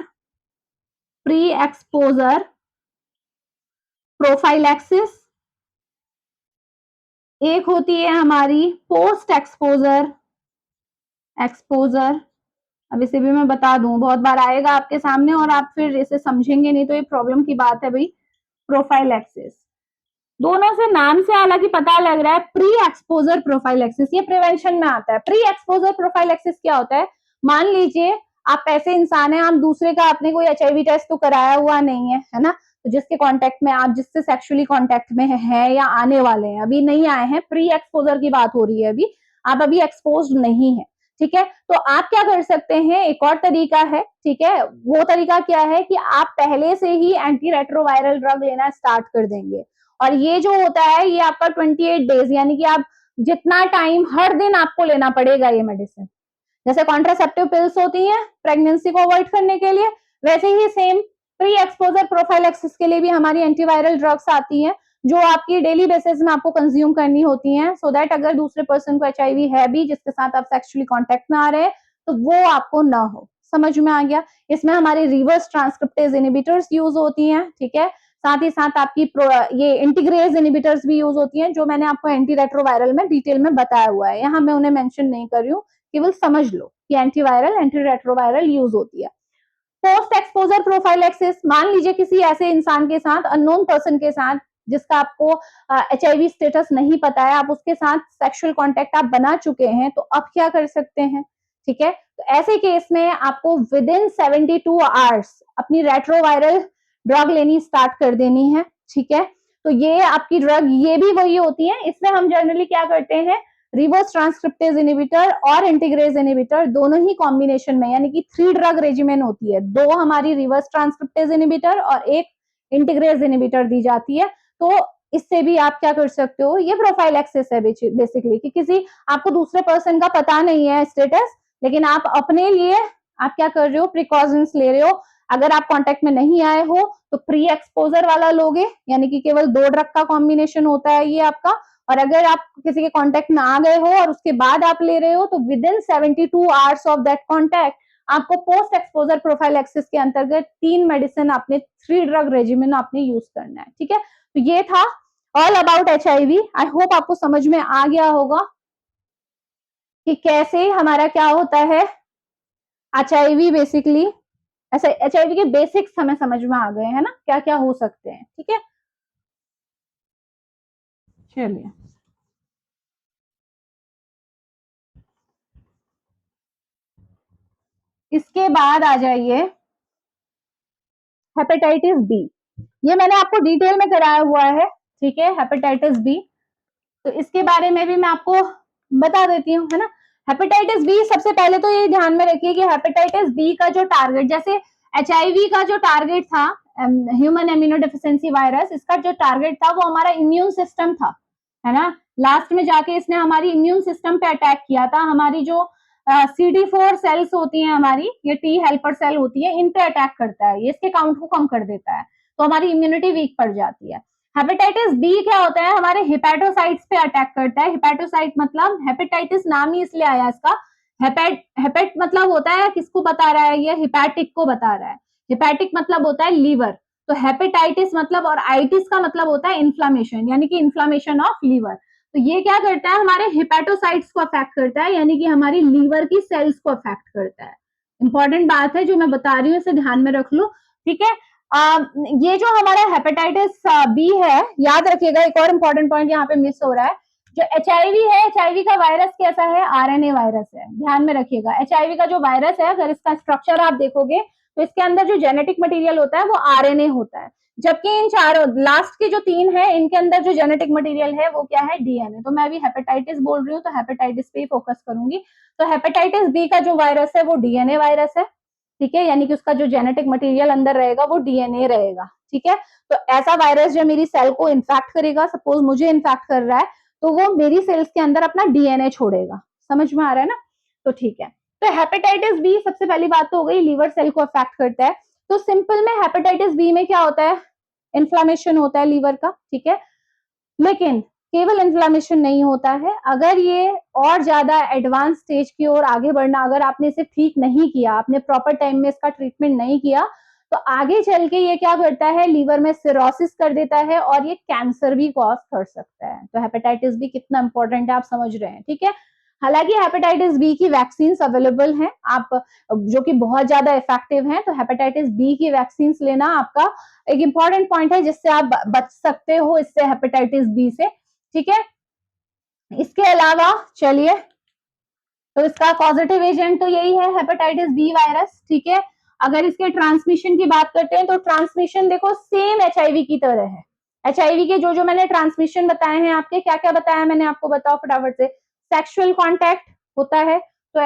प्रोफाइलैक्सिस, एक होती है हमारी पोस्ट एक्सपोजर एक्सपोजर। अब इसे भी मैं बता दूं, बहुत बार आएगा आपके सामने और आप फिर इसे समझेंगे नहीं, तो ये प्रॉब्लम की बात है भाई। प्रोफाइलैक्सिस, दोनों से नाम से हालांकि पता लग रहा है प्री एक्सपोजर प्रोफाइलैक्सिस, ये प्रिवेंशन में आता है। प्री एक्सपोजर प्रोफाइलैक्सिस क्या होता है? मान लीजिए आप ऐसे इंसान हैं, आप दूसरे का, आपने कोई एचआईवी टेस्ट तो कराया हुआ नहीं है ना, तो जिसके कांटेक्ट में आप, जिससे सेक्सुअली कांटेक्ट में है या आने वाले हैं, अभी नहीं आए हैं, प्री एक्सपोजर की बात हो रही है, अभी आप अभी एक्सपोज्ड नहीं है, ठीक है। तो आप क्या कर सकते हैं, एक और तरीका है, ठीक है। वो तरीका क्या है कि आप पहले से ही एंटी रेट्रोवायरल ड्रग लेना स्टार्ट कर देंगे। और ये जो होता है ये आपका 28 डेज, यानी कि आप जितना टाइम हर दिन आपको लेना पड़ेगा ये मेडिसिन। जैसे कॉन्ट्रासेप्टिव पिल्स होती हैं प्रेगनेंसी को अवॉइड करने के लिए, वैसे ही सेम प्री एक्सपोजर प्रोफाइलैक्सिस के लिए भी हमारी एंटीवायरल ड्रग्स आती हैं जो आपकी डेली बेसिस में आपको कंज्यूम करनी होती हैं, सो दैट अगर दूसरे पर्सन को एचआईवी है भी जिसके साथ आप सेक्सुअली कांटेक्ट में आ रहे हैं तो वो आपको ना हो। समझ में आ गया? इसमें हमारे रिवर्स ट्रांसक्रिप्टेज इनिबिटर्स यूज होती हैं, ठीक है। साथ ही साथ आपकी ये इंटीग्रेज इनिबिटर्स भी यूज होती हैं, जो मैंने आपको एंटी रेट्रोवायरल में डिटेल में बताया हुआ है, यहाँ मैं उन्हें मेंशन नहीं कर रही हूँ, केवल समझ लो कि एंटीवायरल एंटी रेट्रोवायरल यूज होती है। पोस्ट एक्सपोजर प्रोफाइलैक्सिस, मान लीजिए किसी ऐसे इंसान के साथ, अननोन पर्सन के साथ, जिसका आपको एचआईवी स्टेटस नहीं पता है, आप उसके साथ सेक्सुअल कांटेक्ट आप बना चुके हैं, तो अब क्या कर सकते हैं, ठीक है। तो ऐसे केस में आपको विद इन 72 आवर्स अपनी रेट्रोवायरल ड्रग लेनी स्टार्ट कर देनी है, ठीक है। तो ये आपकी ड्रग, ये भी वही होती है। इसमें हम जनरली क्या करते हैं, रिवर्स ट्रांसक्रिप्टेज इनिबिटर और इंटीग्रेज इनिबिटर दोनों ही कॉम्बिनेशन में, यानी कि 3 ड्रग रेजिमेन होती है, 2 हमारी रिवर्स ट्रांसक्रिप्टेज इनिबिटर और एक इंटीग्रेज इनिबिटर दी जाती है। तो इससे भी आप क्या कर सकते हो, ये प्रोफाइलैक्सिस है बेसिकली, कि किसी आपको दूसरे पर्सन का पता नहीं है स्टेटस, लेकिन आप अपने लिए आप क्या कर रहे हो, प्रिकॉशंस ले रहे हो। अगर आप कांटेक्ट में नहीं आए हो तो प्री एक्सपोजर वाला लोगे, यानी कि केवल 2 ड्रग का कॉम्बिनेशन होता है ये आपका। और अगर आप किसी के कांटेक्ट में आ गए हो और उसके बाद आप ले रहे हो तो with in 72 hours of that contact आपको पोस्ट एक्सपोजर प्रोफाइलैक्सिस के अंतर्गत 3 मेडिसिन आपने, 3 ड्रग रेजिमेन आपने यूज करना है, ठीक है। तो ये था all about HIV. I hope आपको समझ में आ गया होगा कि कैसे हमारा क्या होता है एचआईवी बेसिकली। ऐसे एचआईवी के बेसिक्स हमें समझ में आ गए हैं ना, क्या क्या हो सकते हैं, ठीक है। चलिए, इसके बाद आ जाइए हेपेटाइटिस बी। ये मैंने आपको डिटेल में कराया हुआ है, ठीक है, हेपेटाइटिस बी। तो इसके बारे में भी मैं आपको बता देती हूँ, है ना। हेपेटाइटिस बी, सबसे पहले तो ये ध्यान में रखिए कि हेपेटाइटिस बी का जो टारगेट, जैसे एचआईवी का जो टारगेट था ह्यूमन इम्यूनो डेफिशिएंसी वायरस, इसका जो टारगेट था वो हमारा इम्यून सिस्टम था, है ना। लास्ट में जाके इसने हमारी इम्यून सिस्टम पे अटैक किया था। हमारी जो CD4 सेल्स होती हैं हमारी, ये टी हेल्पर सेल होती है, इन पे अटैक करता है, ये इसके काउंट को कम कर देता है, तो हमारी इम्यूनिटी वीक पड़ जाती है। हेपेटाइटिस बी क्या होता है, हमारे हिपैटोसाइट्स पे अटैक करता है। हिपैटोसाइट मतलब, हेपेटाइटिस नाम ही इसलिए आया इसका, हेपेट मतलब होता है, किसको बता रहा है ये, हिपैटिक को बता रहा है। हिपैटिक मतलब होता है लीवर, तो हेपेटाइटिस मतलब, और आइटिस का मतलब होता है इन्फ्लामेशन, यानी कि इन्फ्लामेशन ऑफ लीवर। तो ये क्या करता है, हमारे हिपैटोसाइट्स को अफेक्ट करता है, यानी कि हमारी लीवर की सेल्स को अफेक्ट करता है। इंपॉर्टेंट बात है जो मैं बता रही हूँ, इसे ध्यान में रख लो, ठीक है। ये जो हमारा हेपेटाइटिस बी है, याद रखिएगा, एक और इंपॉर्टेंट पॉइंट यहाँ पे मिस हो रहा है, जो एचआईवी है, एचआईवी का वायरस कैसा है, आरएनए वायरस है, ध्यान में रखिएगा। एचआईवी का जो वायरस है, अगर इसका स्ट्रक्चर आप देखोगे तो इसके अंदर जो जेनेटिक मटेरियल होता है वो आरएनए होता है, जबकि इन चारों लास्ट के जो 3 है इनके अंदर जो जेनेटिक मटेरियल है वो क्या है, डीएनए। तो मैं अभी हेपेटाइटिस बोल रही हूँ तो हेपेटाइटिस पे ही फोकस करूंगी। तो हेपेटाइटिस बी का जो वायरस है वो डीएनए वायरस है, ठीक है, यानी कि उसका जो जेनेटिक मटेरियल अंदर रहेगा वो डीएनए रहेगा, ठीक है। तो ऐसा वायरस जो मेरी सेल को इन्फेक्ट करेगा, सपोज मुझे इन्फेक्ट कर रहा है, तो वो मेरी सेल्स के अंदर अपना डीएनए छोड़ेगा, समझ में आ रहा है ना। तो ठीक है, तो हेपेटाइटिस बी सबसे पहली बात तो हो गई, लीवर सेल को अफेक्ट करता है। तो सिंपल में हेपेटाइटिस बी में क्या होता है, इन्फ्लामेशन होता है लीवर का, ठीक है। लेकिन केवल इन्फ्लामेशन नहीं होता है, अगर ये और ज्यादा एडवांस स्टेज की ओर आगे बढ़ना, अगर आपने इसे ठीक नहीं किया, आपने प्रॉपर टाइम में इसका ट्रीटमेंट नहीं किया, तो आगे चल के ये क्या करता है, लीवर में सिरोसिस कर देता है और ये कैंसर भी कॉज कर सकता है। तो हेपेटाइटिस बी कितना इंपॉर्टेंट है आप समझ रहे हैं, ठीक है। हालांकि हेपेटाइटिस बी की वैक्सीन अवेलेबल हैं, आप जो कि बहुत ज्यादा इफेक्टिव हैं। तो हेपेटाइटिस बी की वैक्सीन लेना आपका एक इंपॉर्टेंट पॉइंट है, जिससे आप बच सकते हो इससे, हेपेटाइटिस बी से, ठीक है। इसके अलावा चलिए, तो इसका पॉजिटिव एजेंट तो यही है, हेपेटाइटिस बी वायरस, ठीक है। अगर इसके ट्रांसमिशन की बात करते हैं तो ट्रांसमिशन देखो सेम एचआईवी की तरह है। एचआईवी के जो मैंने ट्रांसमिशन बताए हैं आपके, क्या क्या बताया मैंने आपको, बताओ फटाफट से। सेक्सुअल कॉन्टैक्ट होता है तो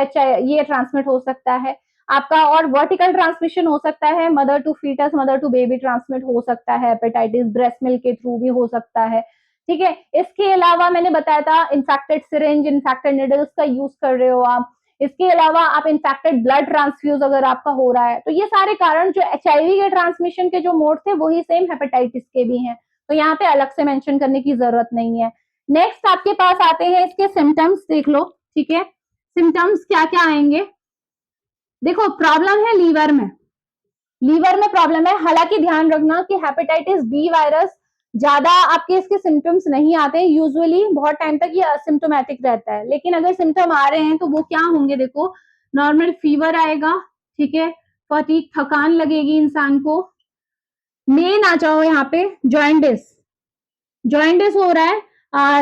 ये ट्रांसमिट हो सकता है आपका, और वर्टिकल ट्रांसमिशन हो सकता है, mother to foetus, mother to baby transmit हो सकता है, हेपेटाइटिस ब्रेस्ट मिल्क के थ्रू भी हो सकता है, ठीक है। इसके अलावा मैंने बताया था इन्फेक्टेड सिरिंज, इन्फेक्टेड निडल्स का यूज कर रहे हो आप। इसके अलावा आप इन्फेक्टेड ब्लड ट्रांसफ्यूज अगर आपका हो रहा है, तो ये सारे कारण जो एचआईवी के ट्रांसमिशन के जो मोड थे वही सेम हेपेटाइटिस के भी हैं, तो यहाँ पे अलग से मेंशन करने की जरूरत नहीं है। नेक्स्ट आपके पास आते हैं इसके सिम्टम्स, देख लो, ठीक है। सिम्टम्स क्या क्या आएंगे, देखो प्रॉब्लम है लीवर में, लीवर में प्रॉब्लम है। हालांकि ध्यान रखना कि हेपेटाइटिस बी वायरस ज्यादा आपके इसके सिम्टम्स नहीं आते, यूजुअली बहुत टाइम तक ये असिम्टोमेटिक रहता है। लेकिन अगर सिम्टम आ रहे हैं तो वो क्या होंगे, देखो नॉर्मल फीवर आएगा, ठीक है, फटीग, थकान लगेगी इंसान को। मेन आ जाओ यहाँ पे, जॉइंटिस, जॉइंटिस हो रहा है।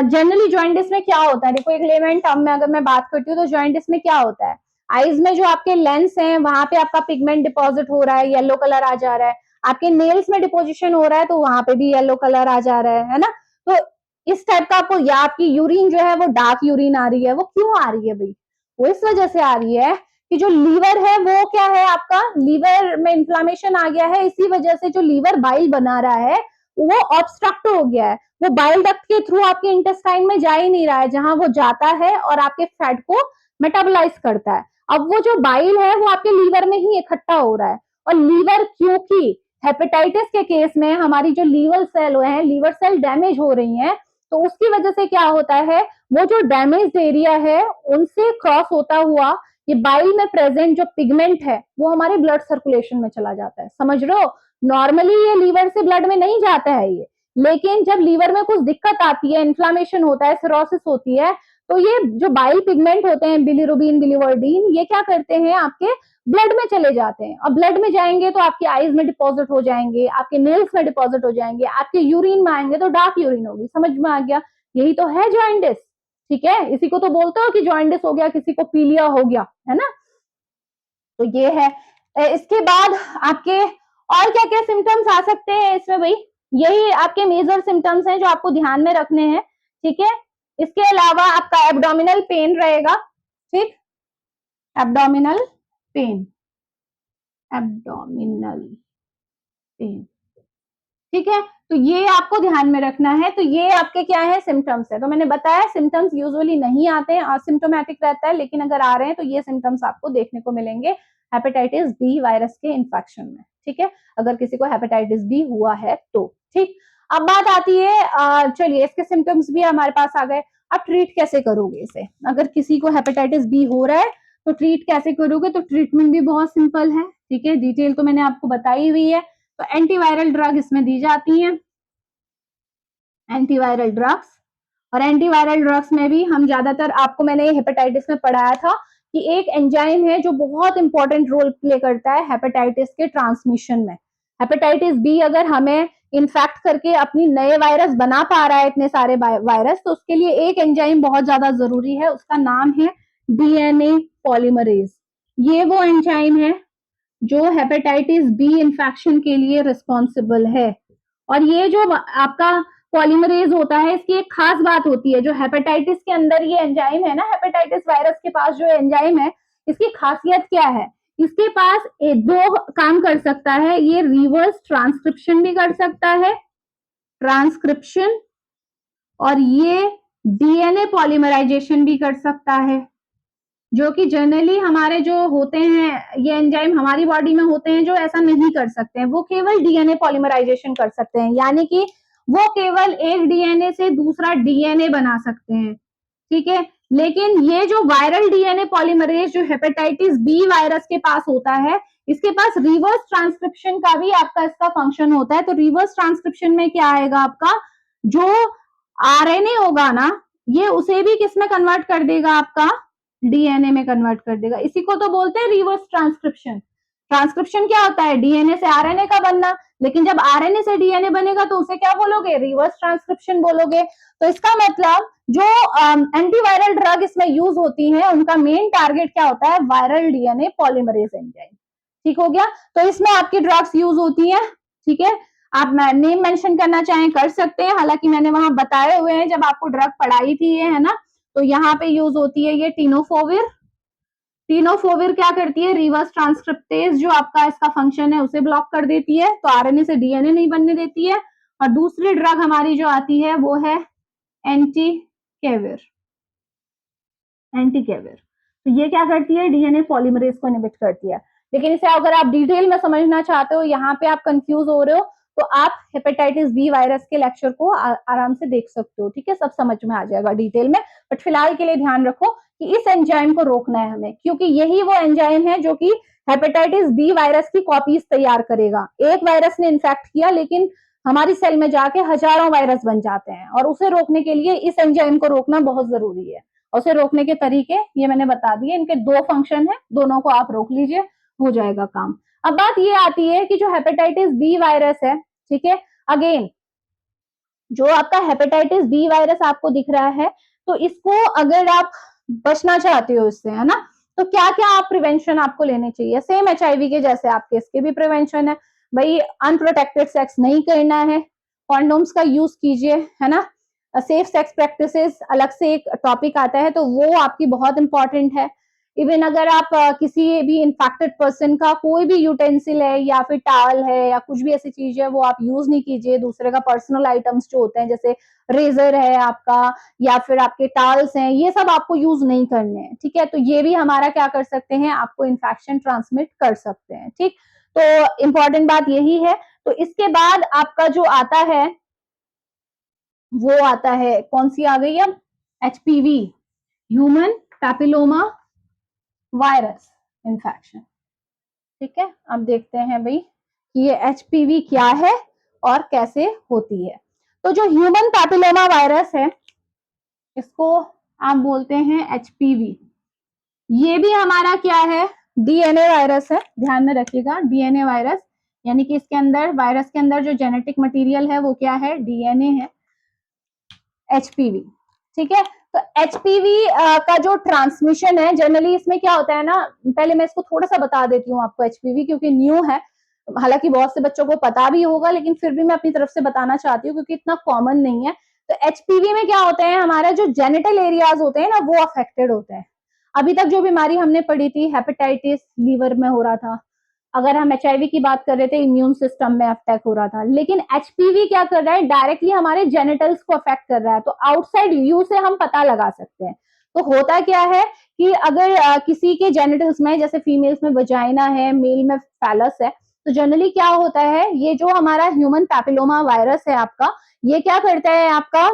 जनरली जॉइंटिस में क्या होता है, देखो एक लेमन टर्म में अगर मैं बात करती हूँ तो जॉइंटिस में क्या होता है, आईज में जो आपके लेंस हैं वहां पे आपका पिगमेंट डिपॉजिट हो रहा है, येलो कलर आ जा रहा है। आपके नेल्स में डिपोजिशन हो रहा है तो वहां पे भी येलो कलर आ जा रहा है ना। तो इस टाइप का आपको, या आपकी यूरिन जो है वो डार्क यूरिन आ रही है, वो क्यों आ रही है भाई, वो इस वजह से आ रही है कि जो लीवर है वो क्या है, आपका लीवर में इंफ्लामेशन आ गया है, इसी वजह से जो लीवर बाइल बना रहा है वो ऑब्स्ट्रक्ट हो गया है, वो बाइल डक्ट के थ्रू आपके इंटेस्टाइन में जा ही नहीं रहा है, जहां वो जाता है और आपके फैट को मेटाबोलाइज करता है। अब वो जो बाइल है वो आपके लीवर में ही इकट्ठा हो रहा है, और लीवर, क्योंकि हेपेटाइटिस के केस में हमारी जो लीवर सेल है, लीवर सेल डैमेज हो रही है, तो उसकी वजह से क्या होता है, वो जो डैमेज एरिया है उनसे क्रॉस होता हुआ ये बाइल में प्रेजेंट जो पिगमेंट है वो हमारे ब्लड सर्कुलेशन में चला जाता है, समझ रहे हो। नॉर्मली ये लीवर से ब्लड में नहीं जाता है ये, लेकिन जब लीवर में कुछ दिक्कत आती है, इन्फ्लामेशन होता है, सिरोसिस होती है, तो ये जो बाइल पिगमेंट होते हैं, बिलिरुबिन, बिलिवर्डिन, ये क्या करते हैं, आपके ब्लड में चले जाते हैं। और ब्लड में जाएंगे तो आपके आईज में डिपॉजिट हो जाएंगे, आपके नेल्स में डिपॉजिट हो जाएंगे, आपके यूरिन में आएंगे तो डार्क यूरिन होगी, समझ में आ गया। यही तो है जॉइंटिस, ठीक है। इसी को तो बोलते हो कि जॉइंटिस हो गया, किसी को पीलिया हो गया, है ना। तो ये है। इसके बाद आपके और क्या क्या सिम्टम्स आ सकते हैं इसमें भाई, यही आपके मेजर सिम्टम्स हैं जो आपको ध्यान में रखने हैं, ठीक है। इसके अलावा आपका एब्डोमिनल पेन रहेगा, ठीक, एब्डोमिनल पेन, एब्डोमिनल पेन, ठीक है। तो ये आपको ध्यान में रखना है। तो ये आपके क्या है, सिम्टम्स है। तो मैंने बताया सिम्टम्स यूजुअली नहीं आते हैं, असिम्टोमेटिक रहता है, लेकिन अगर आ रहे हैं तो ये सिम्टम्स आपको देखने को मिलेंगे हेपेटाइटिस बी वायरस के इन्फेक्शन में, ठीक है, अगर किसी को हेपेटाइटिस बी हुआ है तो, ठीक। अब बात आती है, चलिए इसके सिम्टम्स भी हमारे पास आ गए, अब ट्रीट कैसे करोगे इसे, अगर किसी को हेपेटाइटिस बी हो रहा है तो ट्रीट कैसे करोगे। तो ट्रीटमेंट भी बहुत सिंपल है, ठीक है, डिटेल तो मैंने आपको बताई हुई है। तो एंटीवायरल ड्रग इसमें दी जाती हैं, एंटीवायरल ड्रग्स। और एंटीवायरल ड्रग्स में भी हम ज्यादातर, आपको मैंने हेपेटाइटिस में पढ़ाया था कि एक एंजाइम है जो बहुत इंपॉर्टेंट रोल प्ले करता है हेपेटाइटिस के ट्रांसमिशन में। हेपेटाइटिस बी अगर हमें इन्फेक्ट करके अपनी नए वायरस बना पा रहा है, इतने सारे वायरस, तो उसके लिए एक एंजाइम बहुत ज्यादा जरूरी है, उसका नाम है डीएनए पॉलीमरेज। ये वो एंजाइम है जो हेपेटाइटिस बी इन्फेक्शन के लिए रिस्पॉन्सिबल है। और ये जो आपका पॉलीमरेज होता है, इसकी एक खास बात होती है, जो हेपेटाइटिस के अंदर ये एंजाइम है ना, हेपेटाइटिस वायरस के पास जो एंजाइम है, इसकी खासियत क्या है, इसके पास दो काम कर सकता है, ये रिवर्स ट्रांसक्रिप्शन भी कर सकता है, ट्रांसक्रिप्शन, और ये डीएनए पॉलीमराइजेशन भी कर सकता है, जो कि जनरली हमारे जो होते हैं ये एंजाइम हमारी बॉडी में होते हैं जो ऐसा नहीं कर सकते हैं, वो केवल डीएनए पॉलीमराइजेशन कर सकते हैं, यानी कि वो केवल एक डीएनए से दूसरा डीएनए बना सकते हैं, ठीक है। लेकिन ये जो वायरल डीएनए पॉलीमरेज जो हेपेटाइटिस बी वायरस के पास होता है, इसके पास रिवर्स ट्रांसक्रिप्शन का भी आपका इसका फंक्शन होता है। तो रिवर्स ट्रांसक्रिप्शन में क्या आएगा, आपका जो आरएनए होगा ना, ये उसे भी किस में कन्वर्ट कर देगा, आपका डीएनए में कन्वर्ट कर देगा। इसी को तो बोलते हैं रिवर्स ट्रांसक्रिप्शन। ट्रांसक्रिप्शन क्या होता है, डीएनए से आरएनए का बनना, लेकिन जब आरएनए से डीएनए बनेगा तो उसे क्या बोलोगे, रिवर्स ट्रांसक्रिप्शन बोलोगे। तो इसका मतलब जो एंटीवायरल ड्रग इसमें यूज होती है, उनका मेन टारगेट क्या होता है, वायरल डीएनए पॉलीमरेज एंजाइम, ठीक हो गया। तो इसमें आपकी ड्रग्स यूज होती है, ठीक है। आप नेम मेंशन करना चाहें कर सकते हैं, हालांकि मैंने वहां बताए हुए हैं जब आपको ड्रग पढ़ाई थी, है ना। तो यहाँ पे यूज होती है ये टीनोफोविर। टीनोफोविर क्या करती है, रिवर्स ट्रांसक्रिप्टेज जो आपका इसका फंक्शन है उसे ब्लॉक कर देती है, तो आरएनए से डीएनए नहीं बनने देती है। और दूसरी ड्रग हमारी जो आती है वो है एंटीकेविर। एंटीकेविर तो ये क्या करती है, डीएनए पॉलीमरेज को इनहिबिट करती है। लेकिन इसे अगर आप डिटेल में समझना चाहते हो, यहाँ पे आप कंफ्यूज हो रहे हो, तो आप हेपेटाइटिस बी वायरस के लेक्चर को आराम से देख सकते हो, ठीक है, सब समझ में आ जाएगा डिटेल में। बट फिलहाल के लिए ध्यान रखो कि इस एंजाइम को रोकना है हमें, क्योंकि यही वो एंजाइम है जो कि हेपेटाइटिस बी वायरस की कॉपीज तैयार करेगा। एक वायरस ने इन्फेक्ट किया, लेकिन हमारी सेल में जाके हजारों वायरस बन जाते हैं, और उसे रोकने के लिए इस एंजाइम को रोकना बहुत जरूरी है। और उसे रोकने के तरीके ये मैंने बता दिए, इनके दो फंक्शन है, दोनों को आप रोक लीजिए, हो जाएगा काम। अब बात ये आती है कि जो हेपेटाइटिस बी वायरस है, ठीक है, अगेन जो आपका हेपेटाइटिस बी वायरस आपको दिख रहा है, तो इसको अगर आप बचना चाहते हो इससे, है ना, तो क्या क्या आप प्रिवेंशन आपको लेने चाहिए, सेम एचआईवी के जैसे आपके इसके भी प्रिवेंशन है। भाई अनप्रोटेक्टेड सेक्स नहीं करना है, कॉन्डोम्स का यूज कीजिए, है ना। सेफ सेक्स प्रैक्टिसेस अलग से एक टॉपिक आता है, तो वो आपकी बहुत इंपॉर्टेंट है। इवन अगर आप किसी भी इन्फेक्टेड पर्सन का कोई भी यूटेंसिल है या फिर टावल है या कुछ भी ऐसी चीज है, वो आप यूज नहीं कीजिए। दूसरे का पर्सनल आइटम्स जो होते हैं, जैसे रेजर है आपका या फिर आपके टावल्स हैं, ये सब आपको यूज नहीं करने हैं, ठीक है। तो ये भी हमारा क्या कर सकते हैं, आपको इन्फेक्शन ट्रांसमिट कर सकते हैं, ठीक। तो इंपॉर्टेंट बात यही है। तो इसके बाद आपका जो आता है वो आता है, कौन सी आ गई अब, HPV, human papilloma virus infection, ठीक है। अब देखते हैं भाई कि ये एचपीवी क्या है और कैसे होती है। तो जो ह्यूमन पैपिलोमा वायरस है, इसको आप बोलते हैं एचपीवी। ये भी हमारा क्या है, डीएनए वायरस है, ध्यान में रखिएगा, डीएनए वायरस, यानी कि इसके अंदर वायरस के अंदर जो जेनेटिक मटेरियल है वो क्या है, डीएनए है, एचपीवी, ठीक है। तो एचपीवी का जो ट्रांसमिशन है, जनरली इसमें क्या होता है ना, पहले मैं इसको थोड़ा सा बता देती हूँ आपको, एचपीवी क्योंकि न्यू है, हालांकि बहुत से बच्चों को पता भी होगा, लेकिन फिर भी मैं अपनी तरफ से बताना चाहती हूँ क्योंकि इतना कॉमन नहीं है। तो एचपीवी में क्या होता है, हमारा जो जेनिटल एरियाज होते हैं ना, वो अफेक्टेड होते हैं। अभी तक जो बीमारी हमने पढ़ी थी, हेपेटाइटिस लीवर में हो रहा था, अगर हम एचआईवी की बात कर रहे थे, इम्यून सिस्टम में अटैक हो रहा था, लेकिन एचपीवी क्या कर रहा है, डायरेक्टली हमारे जेनिटल्स को अफेक्ट कर रहा है। तो आउटसाइड व्यू से हम पता लगा सकते हैं। तो होता क्या है कि अगर किसी के जेनिटल्स में, जैसे फीमेल्स में वजाइना है, मेल में फैलस है, तो जनरली क्या होता है, ये जो हमारा ह्यूमन पैपिलोमा वायरस है आपका, ये क्या करता है, आपका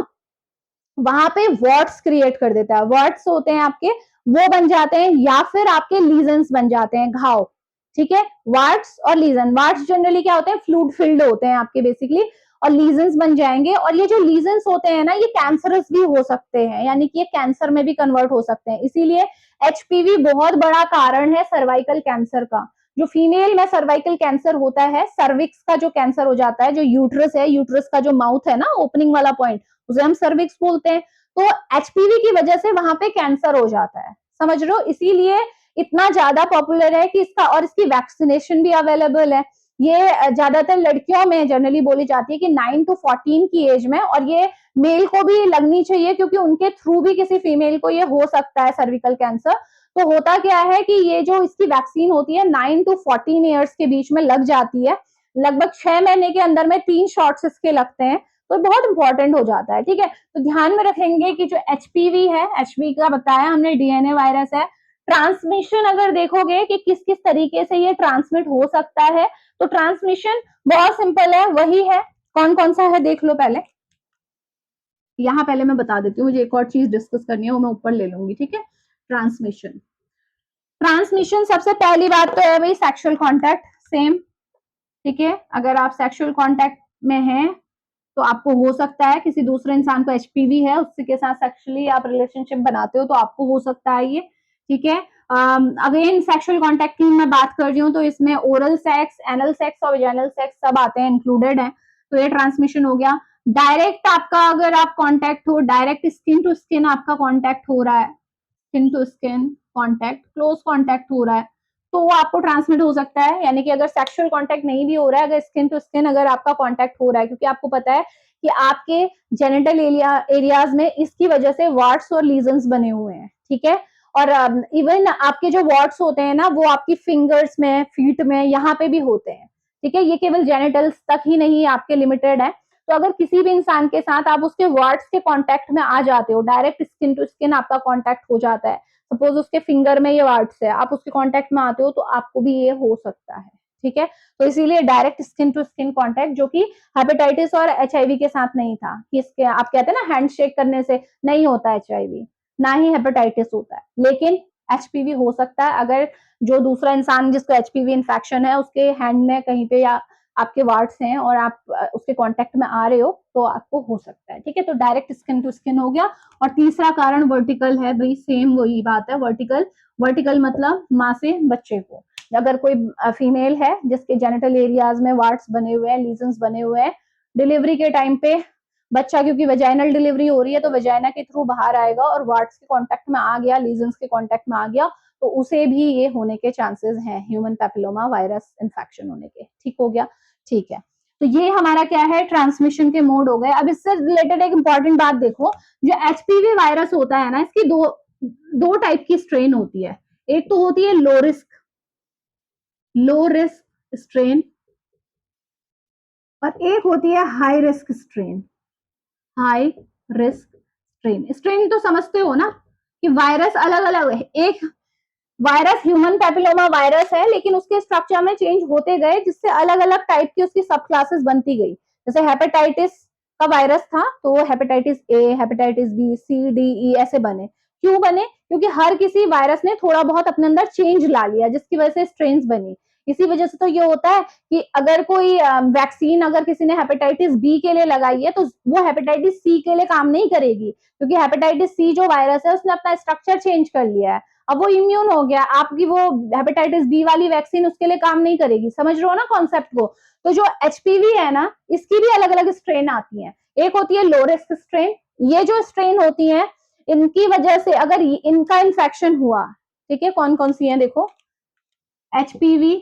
वहां पे वॉट्स क्रिएट कर देता है। वॉट्स होते हैं आपके, वो बन जाते हैं, या फिर आपके लीजन्स बन जाते हैं, घाव, ठीक है। वार्ट्स और लीजन, वार्ट्स जनरली क्या होते हैं, फ्लूइड फिल्ड होते हैं आपके बेसिकली, और लीजन्स बन जाएंगे। और ये जो लीजन्स होते हैं ना, ये कैंसरस भी हो सकते हैं, यानी कि ये कैंसर में भी कन्वर्ट हो सकते हैं। इसीलिए एचपीवी बहुत बड़ा कारण है सर्वाइकल कैंसर का। जो फीमेल में सर्वाइकल कैंसर होता है, सर्विक्स का जो कैंसर हो जाता है, जो यूट्रस है, यूट्रस का जो माउथ है ना, ओपनिंग वाला पॉइंट, उसे हम सर्विक्स बोलते हैं। तो एचपीवी की वजह से वहां पे कैंसर हो जाता है, समझ रहे हो? इसीलिए इतना ज्यादा पॉपुलर है कि इसका, और इसकी वैक्सीनेशन भी अवेलेबल है। ये ज्यादातर लड़कियों में जनरली बोली जाती है कि 9 to 14 की एज में, और ये मेल को भी लगनी चाहिए क्योंकि उनके थ्रू भी किसी फीमेल को ये हो सकता है सर्विकल कैंसर। तो होता क्या है कि ये जो इसकी वैक्सीन होती है 9 to 14 ईयर्स के बीच में लग जाती है, लगभग 6 महीने के अंदर में 3 शॉट्स इसके लगते हैं, तो बहुत इंपॉर्टेंट हो जाता है, ठीक है। तो ध्यान में रखेंगे कि जो एचपीवी है, एचपीवी का बताया हमने डीएनए वायरस है। ट्रांसमिशन अगर देखोगे कि किस किस तरीके से ये ट्रांसमिट हो सकता है, तो ट्रांसमिशन बहुत सिंपल है, वही है। कौन कौन सा है देख लो पहले, यहाँ पहले मैं बता देती हूँ, मुझे एक और चीज डिस्कस करनी है, वो मैं ऊपर ले लूंगी, ठीक है। ट्रांसमिशन, ट्रांसमिशन सबसे पहली बात तो है भाई सेक्सुअल कांटेक्ट, सेम, ठीक है। अगर आप सेक्सुअल कांटेक्ट में हैं तो आपको हो सकता है, किसी दूसरे इंसान को एचपीवी है उसके के साथ सेक्सुअली आप रिलेशनशिप बनाते हो तो आपको हो सकता है ये, ठीक है। अगेन सेक्सुअल कांटेक्ट की मैं बात कर रही हूँ तो इसमें ओरल सेक्स, एनल सेक्स और वेजाइनल सेक्स सब आते हैं, इंक्लूडेड है, तो ये ट्रांसमिशन हो गया। डायरेक्ट आपका अगर आप कांटेक्ट हो, डायरेक्ट स्किन टू स्किन आपका कांटेक्ट हो रहा है, skin to skin contact, close contact हो रहा है, तो वो आपको ट्रांसमिट हो सकता है। यानी कि अगर सेक्सुअल कांटेक्ट नहीं भी हो रहा है, अगर स्किन टू स्किन अगर आपका कांटेक्ट हो रहा है, क्योंकि आपको पता है कि आपके जेनिटल एरियाज में इसकी वजह से वार्ट्स और लीजन्स बने हुए हैं, ठीक है। और इवन आपके जो वार्ट्स होते हैं ना, वो आपकी फिंगर्स में, फीट में, यहाँ पे भी होते हैं, ठीक है। ये केवल जेनिटल्स तक ही नहीं आपके लिमिटेड है। तो अगर किसी भी इंसान के साथ आप उसके वार्ड्स के कांटेक्ट में आ जाते हो, डायरेक्ट स्किन टू स्किन आपका कांटेक्ट हो जाता है, सपोज उसके फिंगर में ये वार्ड्स है, आप उसके कांटेक्ट में आते हो, तो आपको भी ये हो सकता है, ठीक है। तो इसीलिए direct skin to skin contact, जो कि हेपेटाइटिस और एचआईवी के साथ नहीं था, कि इसके आप कहते हैं ना हैंडशेक करने से नहीं होता एचआईवी, ना ही हेपेटाइटिस होता है, लेकिन एचपीवी हो सकता है अगर जो दूसरा इंसान जिसको एचपीवी इन्फेक्शन है उसके हैंड में कहीं पे या आपके वार्ड्स हैं और आप उसके कांटेक्ट में आ रहे हो, तो आपको हो सकता है, ठीक है। तो डायरेक्ट स्किन टू स्किन हो गया। और तीसरा कारण वर्टिकल है भाई, सेम वही बात है, वर्टिकल, वर्टिकल मतलब माँ से बच्चे को। अगर कोई फीमेल है जिसके जेनिटल एरियाज में वार्ड्स बने हुए हैं, लीजन्स बने हुए हैं, डिलीवरी के टाइम पे बच्चा, क्योंकि वेजाइनल डिलीवरी हो रही है तो वेजाइना के थ्रू बाहर आएगा और वार्ड्स के कांटेक्ट में आ गया, लीजन्स के कांटेक्ट में आ गया, तो उसे भी ये होने के चांसेस हैं, ह्यूमन पैपिलोमा वायरस इन्फेक्शन होने के, ठीक हो गया, ठीक है। तो ये हमारा क्या है, ट्रांसमिशन के मोड हो गए। अब इससे रिलेटेड एक इंपॉर्टेंट बात देखो, जो एचपीवी वायरस होता है ना, इसकी दो टाइप की स्ट्रेन होती है। एक तो होती है लो रिस्क स्ट्रेन, और एक होती है high risk strain. High risk strain, strain तो समझते हो ना कि वायरस अलग अलग है, एक वायरस ह्यूमन पैपिलोमा वायरस है, लेकिन उसके स्ट्रक्चर में चेंज होते गए, जिससे अलग अलग टाइप की उसकी सब क्लासेस बनती गई। जैसे हेपेटाइटिस का वायरस था तो वो hepatitis A, hepatitis B, C, D, E ऐसे बने। क्यों बने? क्योंकि हर किसी वायरस ने थोड़ा बहुत अपने अंदर चेंज ला लिया, जिसकी वजह से स्ट्रेन्स बनी। इसी वजह से तो ये होता है कि अगर कोई वैक्सीन अगर किसी ने हेपेटाइटिस बी के लिए लगाई है, तो वो हेपेटाइटिस सी के लिए काम नहीं करेगी, क्योंकि हेपेटाइटिस सी जो वायरस है उसने अपना स्ट्रक्चर चेंज कर लिया है, अब वो इम्यून हो गया, आपकी वो हेपेटाइटिस बी वाली वैक्सीन उसके लिए काम नहीं करेगी। समझ रहे हो ना कॉन्सेप्ट को? तो जो एचपीवी है ना, इसकी भी अलग अलग स्ट्रेन आती है। एक होती है लो रिस्क स्ट्रेन, ये जो स्ट्रेन होती है इनकी वजह से अगर इनका इन्फेक्शन हुआ, ठीक है, कौन कौन सी है देखो, एचपीवी,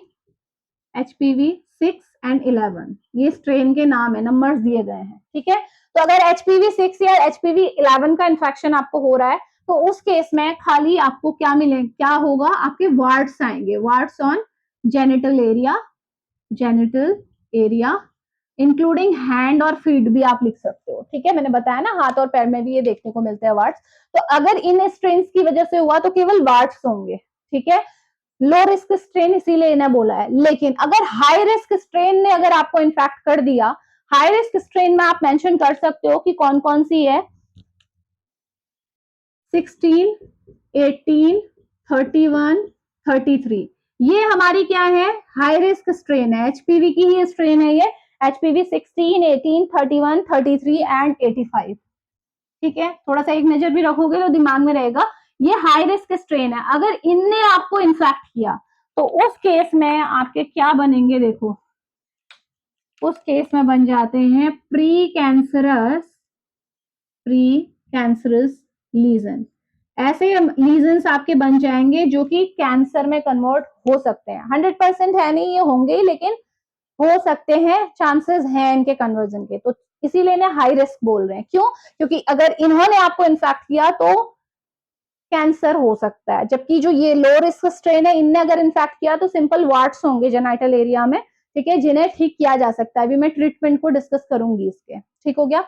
एचपीवी 6 एंड 11, ये स्ट्रेन के नाम है, नंबर्स दिए गए हैं, ठीक है। तो अगर एचपीवी 6 या एचपीवी 11 का इन्फेक्शन आपको हो रहा है, तो उस केस में खाली आपको क्या मिले, क्या होगा, आपके वार्ड्स आएंगे, warts on genital area, genital area including hand और फीट भी आप लिख सकते हो, ठीक है। मैंने बताया ना हाथ और पैर में भी ये देखने को मिलते हैं वार्ड्स। तो अगर इन स्ट्रेन्स की वजह से हुआ तो केवल वार्ड्स होंगे, ठीक है। लो रिस्क स्ट्रेन इसीलिए इन्हें बोला है। लेकिन अगर हाई रिस्क स्ट्रेन ने अगर आपको इन्फेक्ट कर दिया, हाई रिस्क स्ट्रेन में आप मेंशन कर सकते हो कि कौन कौन सी है, 16, 18, 31, 33, ये हमारी क्या है, हाई रिस्क स्ट्रेन है, एचपीवी की ही स्ट्रेन है ये, एचपीवी 16, 18, 31, 33 एंड 85, ठीक है। थोड़ा सा एक नजर भी रखोगे तो दिमाग में रहेगा, ये हाई रिस्क स्ट्रेन है। अगर इनने आपको इन्फेक्ट किया तो उस केस में आपके क्या बनेंगे, देखो उस केस में बन जाते हैं प्री कैंसरस लीजन। ऐसे लीजन्स आपके बन जाएंगे जो कि कैंसर में कन्वर्ट हो सकते हैं। 100% है नहीं, ये होंगे ही, लेकिन हो सकते हैं, चांसेस हैं इनके कन्वर्जन के। तो इसीलिए इन्हें हाई रिस्क बोल रहे हैं। क्यों? क्योंकि अगर इन्होंने आपको इन्फेक्ट किया तो कैंसर हो सकता है, जबकि जो ये लो रिस्क स्ट्रेन है, इनने अगर इन्फेक्ट किया तो सिंपल वार्ट्स होंगे जेनाइटल एरिया में, ठीक है, जिन्हें ठीक किया जा सकता है। अभी मैं ट्रीटमेंट को डिस्कस करूंगी इसके, ठीक हो गया।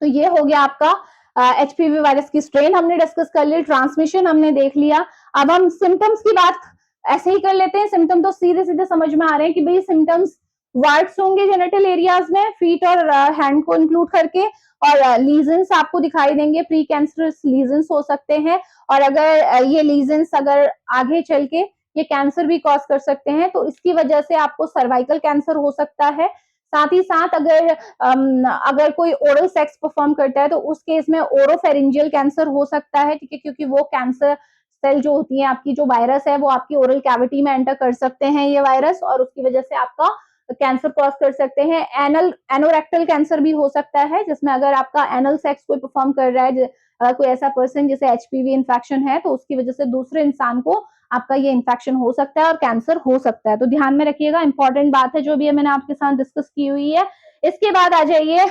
तो ये हो गया आपका एचपीवी वायरस की स्ट्रेन हमने डिस्कस कर ली, ट्रांसमिशन हमने देख लिया। अब हम सिम्टम्स की बात ऐसे ही कर लेते हैं। सिम्टम तो सीधे सीधे समझ में आ रहे हैं कि भाई सिम्टम्स वार्ड्स होंगे जेनिटल एरियाज में, फीट और हैंड को इंक्लूड करके, और लीजन्स आपको दिखाई देंगे, प्री कैंसरस लीजन्स हो सकते हैं। और अगर ये लीजन्स अगर आगे चल के ये कैंसर भी कॉज कर सकते हैं, तो इसकी वजह से आपको सर्वाइकल कैंसर हो सकता है। साथ ही साथ अगर कोई ओरल सेक्स परफॉर्म करता है तो उस केस में ओरोफेरिंजियल कैंसर हो सकता है, ठीक है, क्योंकि वो कैंसर सेल जो होती है आपकी, जो वायरस है, वो आपकी ओरल कैविटी में एंटर कर सकते हैं ये वायरस, और उसकी वजह से आपका कैंसर कॉज कर सकते हैं। एनोरेक्टल कैंसर भी हो सकता है, जिसमें अगर आपका एनल सेक्स कोई परफॉर्म कर रहा है, कोई ऐसा पर्सन जिसे एचपीवी इन्फेक्शन है, तो उसकी वजह से दूसरे इंसान को आपका ये इन्फेक्शन हो सकता है और कैंसर हो सकता है। तो ध्यान में रखिएगा, इंपॉर्टेंट बात है जो भी है मैंने आपके साथ डिस्कस की हुई है। इसके बाद आ जाइए,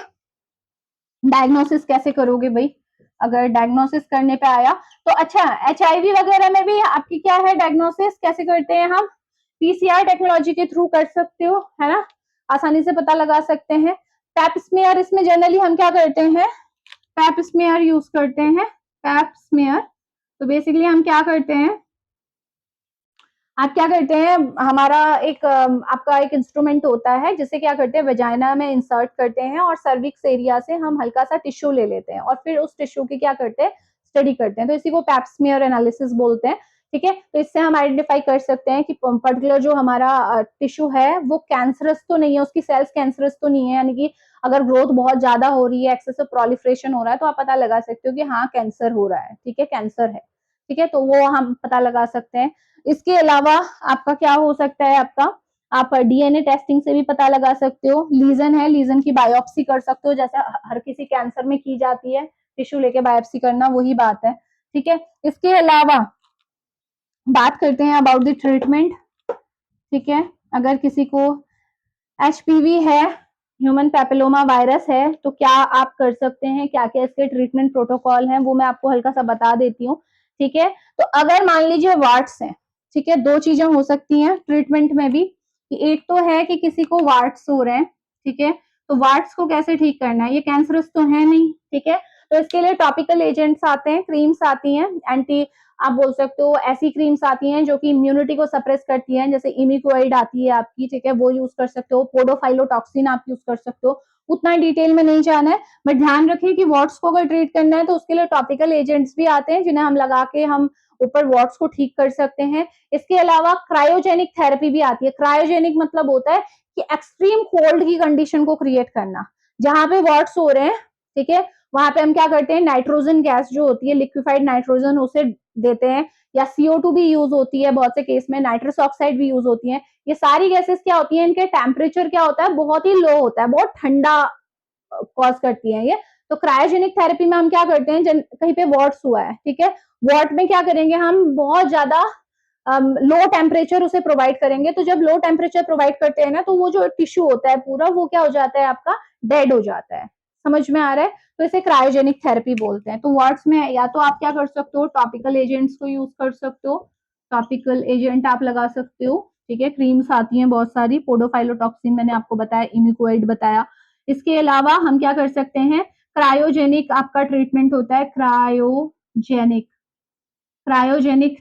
डायग्नोसिस कैसे करोगे भाई। अगर डायग्नोसिस करने पे आया तो अच्छा, एचआईवी वगैरह में भी आपकी क्या है, डायग्नोसिस कैसे करते हैं हम, पीसीआर टेक्नोलॉजी के थ्रू कर सकते हो, है ना, आसानी से पता लगा सकते हैं। पैप स्मीयर, इसमें जनरली हम क्या करते हैं, पैप स्मीयर यूज करते हैं। पैप स्मीयर, तो बेसिकली हम क्या करते हैं, आप क्या करते हैं, हमारा एक आपका एक इंस्ट्रूमेंट होता है जिसे क्या करते हैं, वेजाइना में इंसर्ट करते हैं, और सर्विक्स एरिया से हम हल्का सा टिश्यू ले लेते हैं, और फिर उस टिश्यू की क्या करते हैं, स्टडी करते हैं। तो इसी को पैप स्मीयर एनालिसिस बोलते हैं, ठीक है। तो इससे हम आइडेंटिफाई कर सकते हैं कि पर्टिकुलर जो हमारा टिश्यू है वो कैंसरस तो नहीं है, उसकी सेल्स कैंसरस तो नहीं है, यानी कि अगर ग्रोथ बहुत ज्यादा हो रही है, एक्सेसिव प्रोलिफरेशन हो रहा है, तो आप पता लगा सकते हो कि हाँ कैंसर हो रहा है, ठीक है, कैंसर है, ठीक है, तो वो हम पता लगा सकते हैं। इसके अलावा आपका क्या हो सकता है, आप डीएनए टेस्टिंग से भी पता लगा सकते हो। लीजन है, लीजन की बायोप्सी कर सकते हो, जैसे हर किसी कैंसर में की जाती है, टिश्यू लेके बायोप्सी करना, वही बात है, ठीक है। इसके अलावा बात करते हैं अबाउट द ट्रीटमेंट, ठीक है। अगर किसी को एचपीवी है, ह्यूमन पैपिलोमा वायरस है, तो क्या आप कर सकते हैं, क्या क्या इसके ट्रीटमेंट प्रोटोकॉल हैं, वो मैं आपको हल्का सा बता देती हूँ, ठीक है। तो अगर मान लीजिए वार्ट्स हैं, ठीक है, दो चीजें हो सकती हैं ट्रीटमेंट में भी, कि एक तो है कि किसी को वार्ट्स हो रहे हैं, ठीक है, तो वार्ट्स को कैसे ठीक करना है, ये कैंसरस तो है नहीं, ठीक है, तो इसके लिए टॉपिकल एजेंट्स आते हैं, क्रीम्स आती हैं, एंटी, आप बोल सकते हो ऐसी क्रीम्स आती हैं जो कि इम्यूनिटी को सप्रेस करती हैं, जैसे इमिक्वाइड आती है आपकी, ठीक है, वो यूज कर सकते हो, पोडोफाइलोटॉक्सिन आप यूज कर सकते हो। उतना डिटेल में नहीं जाना है, बट ध्यान रखिए कि वॉट्स को अगर ट्रीट करना है तो उसके लिए टॉपिकल एजेंट्स भी आते हैं, जिन्हें हम लगा के हम ऊपर वॉट्स को ठीक कर सकते हैं। इसके अलावा क्रायोजेनिक थेरेपी भी आती है। क्रायोजेनिक मतलब होता है कि एक्सट्रीम कोल्ड की कंडीशन को क्रिएट करना, जहां पे वॉट्स हो रहे हैं, ठीक है, वहां पे हम क्या करते हैं, नाइट्रोजन गैस जो होती है, लिक्विफाइड नाइट्रोजन, उसे देते हैं, या CO2 भी यूज होती है बहुत से केस में, नाइट्रस ऑक्साइड भी यूज होती है। ये सारी गैसेस क्या होती है, इनके टेम्परेचर क्या होता है, बहुत ही लो होता है, बहुत ठंडा कॉज करती है ये। तो क्रायोजेनिक थेरेपी में हम क्या करते हैं, कहीं पे वॉट्स हुआ है, ठीक है, वॉट में क्या करेंगे, हम बहुत ज्यादा लो टेम्परेचर उसे प्रोवाइड करेंगे। तो जब लो टेम्परेचर प्रोवाइड करते हैं ना, तो वो जो टिश्यू होता है पूरा, वो क्या हो जाता है, आपका डेड हो जाता है। समझ में आ रहा है, तो इसे क्रायोजेनिक थेरेपी बोलते हैं। तो वर्ड्स में या तो आप क्या कर सकते हो, टॉपिकल एजेंट्स को यूज कर सकते हो, टॉपिकल एजेंट आप लगा सकते हो, ठीक है, क्रीम्स आती हैं बहुत सारी, पोडोफाइलोटॉक्सिन मैंने आपको बताया, इमिक्वाइड बताया। इसके अलावा हम क्या कर सकते हैं, क्रायोजेनिक आपका ट्रीटमेंट होता है, क्रायोजेनिक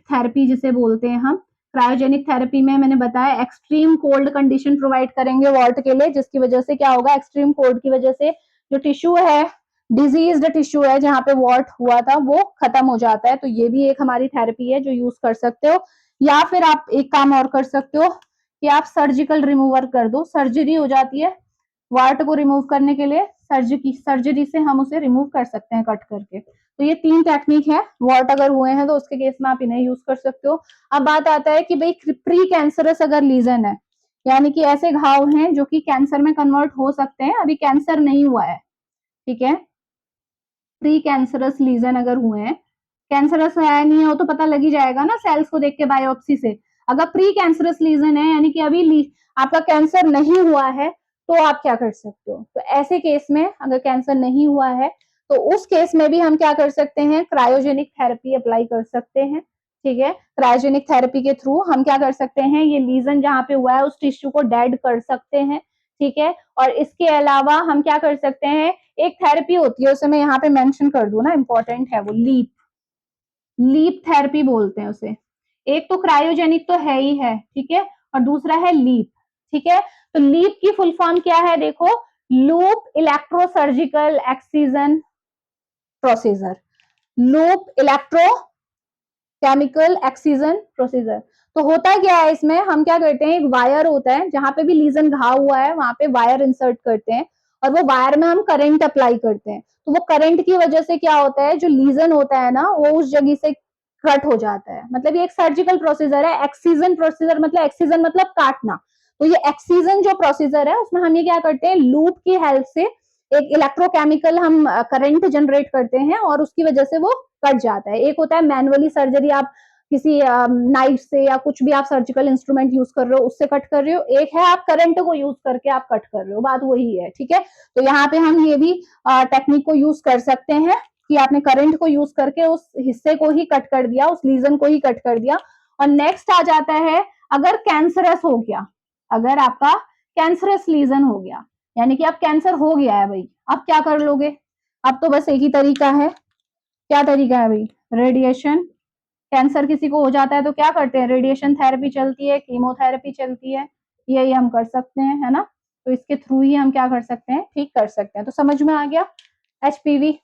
थेरेपी जिसे बोलते हैं हम। क्रायोजेनिक थेरेपी में मैंने बताया एक्सट्रीम कोल्ड कंडीशन प्रोवाइड करेंगे वॉल्ट के लिए, जिसकी वजह से क्या होगा, एक्सट्रीम कोल्ड की वजह से जो टिश्यू है, डिजीज्ड टिश्यू है जहां पे वॉल्ट हुआ था, वो खत्म हो जाता है। तो ये भी एक हमारी थेरेपी है जो यूज कर सकते हो। या फिर आप एक काम और कर सकते हो कि आप सर्जिकल रिमूवर कर दो, सर्जरी हो जाती है वार्ट को रिमूव करने के लिए, सर्जरी से हम उसे रिमूव कर सकते हैं कट करके। तो ये 3 टेक्निक है। वॉट अगर हुए हैं तो उसके केस में आप इन्हें यूज कर सकते हो। अब बात आता है कि भाई प्री कैंसरस अगर लीजन है, यानी कि ऐसे घाव हैं जो कि कैंसर में कन्वर्ट हो सकते हैं, अभी कैंसर नहीं हुआ है, ठीक है, प्री कैंसरस लीजन अगर हुए हैं, कैंसरस है नहीं है वो तो पता लग ही जाएगा ना सेल्स को देख के बायोप्सी से। अगर प्री कैंसरस लीजन है यानी कि अभी आपका कैंसर नहीं हुआ है, तो आप क्या कर सकते हो? तो ऐसे केस में अगर कैंसर नहीं हुआ है तो उस केस में भी हम क्या कर सकते हैं, क्रायोजेनिक थेरेपी अप्लाई कर सकते हैं, ठीक है। क्रायोजेनिक थेरेपी के थ्रू हम क्या कर सकते हैं, ये लीजन जहां पे हुआ है उस टिश्यू को डेड कर सकते हैं, ठीक है। और इसके अलावा हम क्या कर सकते हैं, एक थेरेपी होती है उसे मैं यहाँ पे मेंशन कर दूं ना, इंपॉर्टेंट है वो, लीप थेरेपी बोलते हैं उसे। एक तो क्रायोजेनिक तो है ही है, ठीक है, और दूसरा है लीप, ठीक है। तो लीप की फुल फॉर्म क्या है, देखो, loop electrosurgical excision procedure, loop electro chemical excision procedure. तो होता क्या है इसमें, हम क्या करते हैं, एक वायर होता है जहां पे भी लीजन घाव हुआ है वहां पे वायर इंसर्ट करते हैं और वो वायर में हम करंट अप्लाई करते हैं। तो वो करंट की वजह से क्या होता है, जो लीजन होता है ना वो उस जगह से कट हो जाता है। मतलब ये एक सर्जिकल प्रोसीजर है। एक्सीजन प्रोसीजर मतलब, एक्सीजन मतलब काटना। तो ये एक्सीजन जो प्रोसीजर है उसमें हम ये क्या करते हैं, लूप की हेल्प से एक इलेक्ट्रोकेमिकल हम करंट जनरेट करते हैं और उसकी वजह से वो कट जाता है। एक होता है मैनुअली सर्जरी, आप किसी नाइफ से या कुछ भी आप सर्जिकल इंस्ट्रूमेंट यूज कर रहे हो उससे कट कर रहे हो, एक है आप करंट को यूज करके आप कट कर रहे हो, बात वही है, ठीक है। तो यहाँ पे हम ये भी टेक्निक को यूज कर सकते हैं कि आपने करंट को यूज करके उस हिस्से को ही कट कर दिया, उस लीजन को ही कट कर दिया। और नेक्स्ट आ जाता है, अगर कैंसरस हो गया, अगर आपका कैंसरस लीजन हो गया, यानी कि अब कैंसर हो गया है भाई, अब क्या कर लोगे? अब तो बस एक ही तरीका है। क्या तरीका है भाई? रेडिएशन। कैंसर किसी को हो जाता है तो क्या करते हैं, रेडिएशन थेरेपी चलती है, कीमोथेरेपी चलती है, यही हम कर सकते हैं, है ना। तो इसके थ्रू ही हम क्या कर सकते हैं, ठीक कर सकते हैं। तो समझ में आ गया। एचपीवी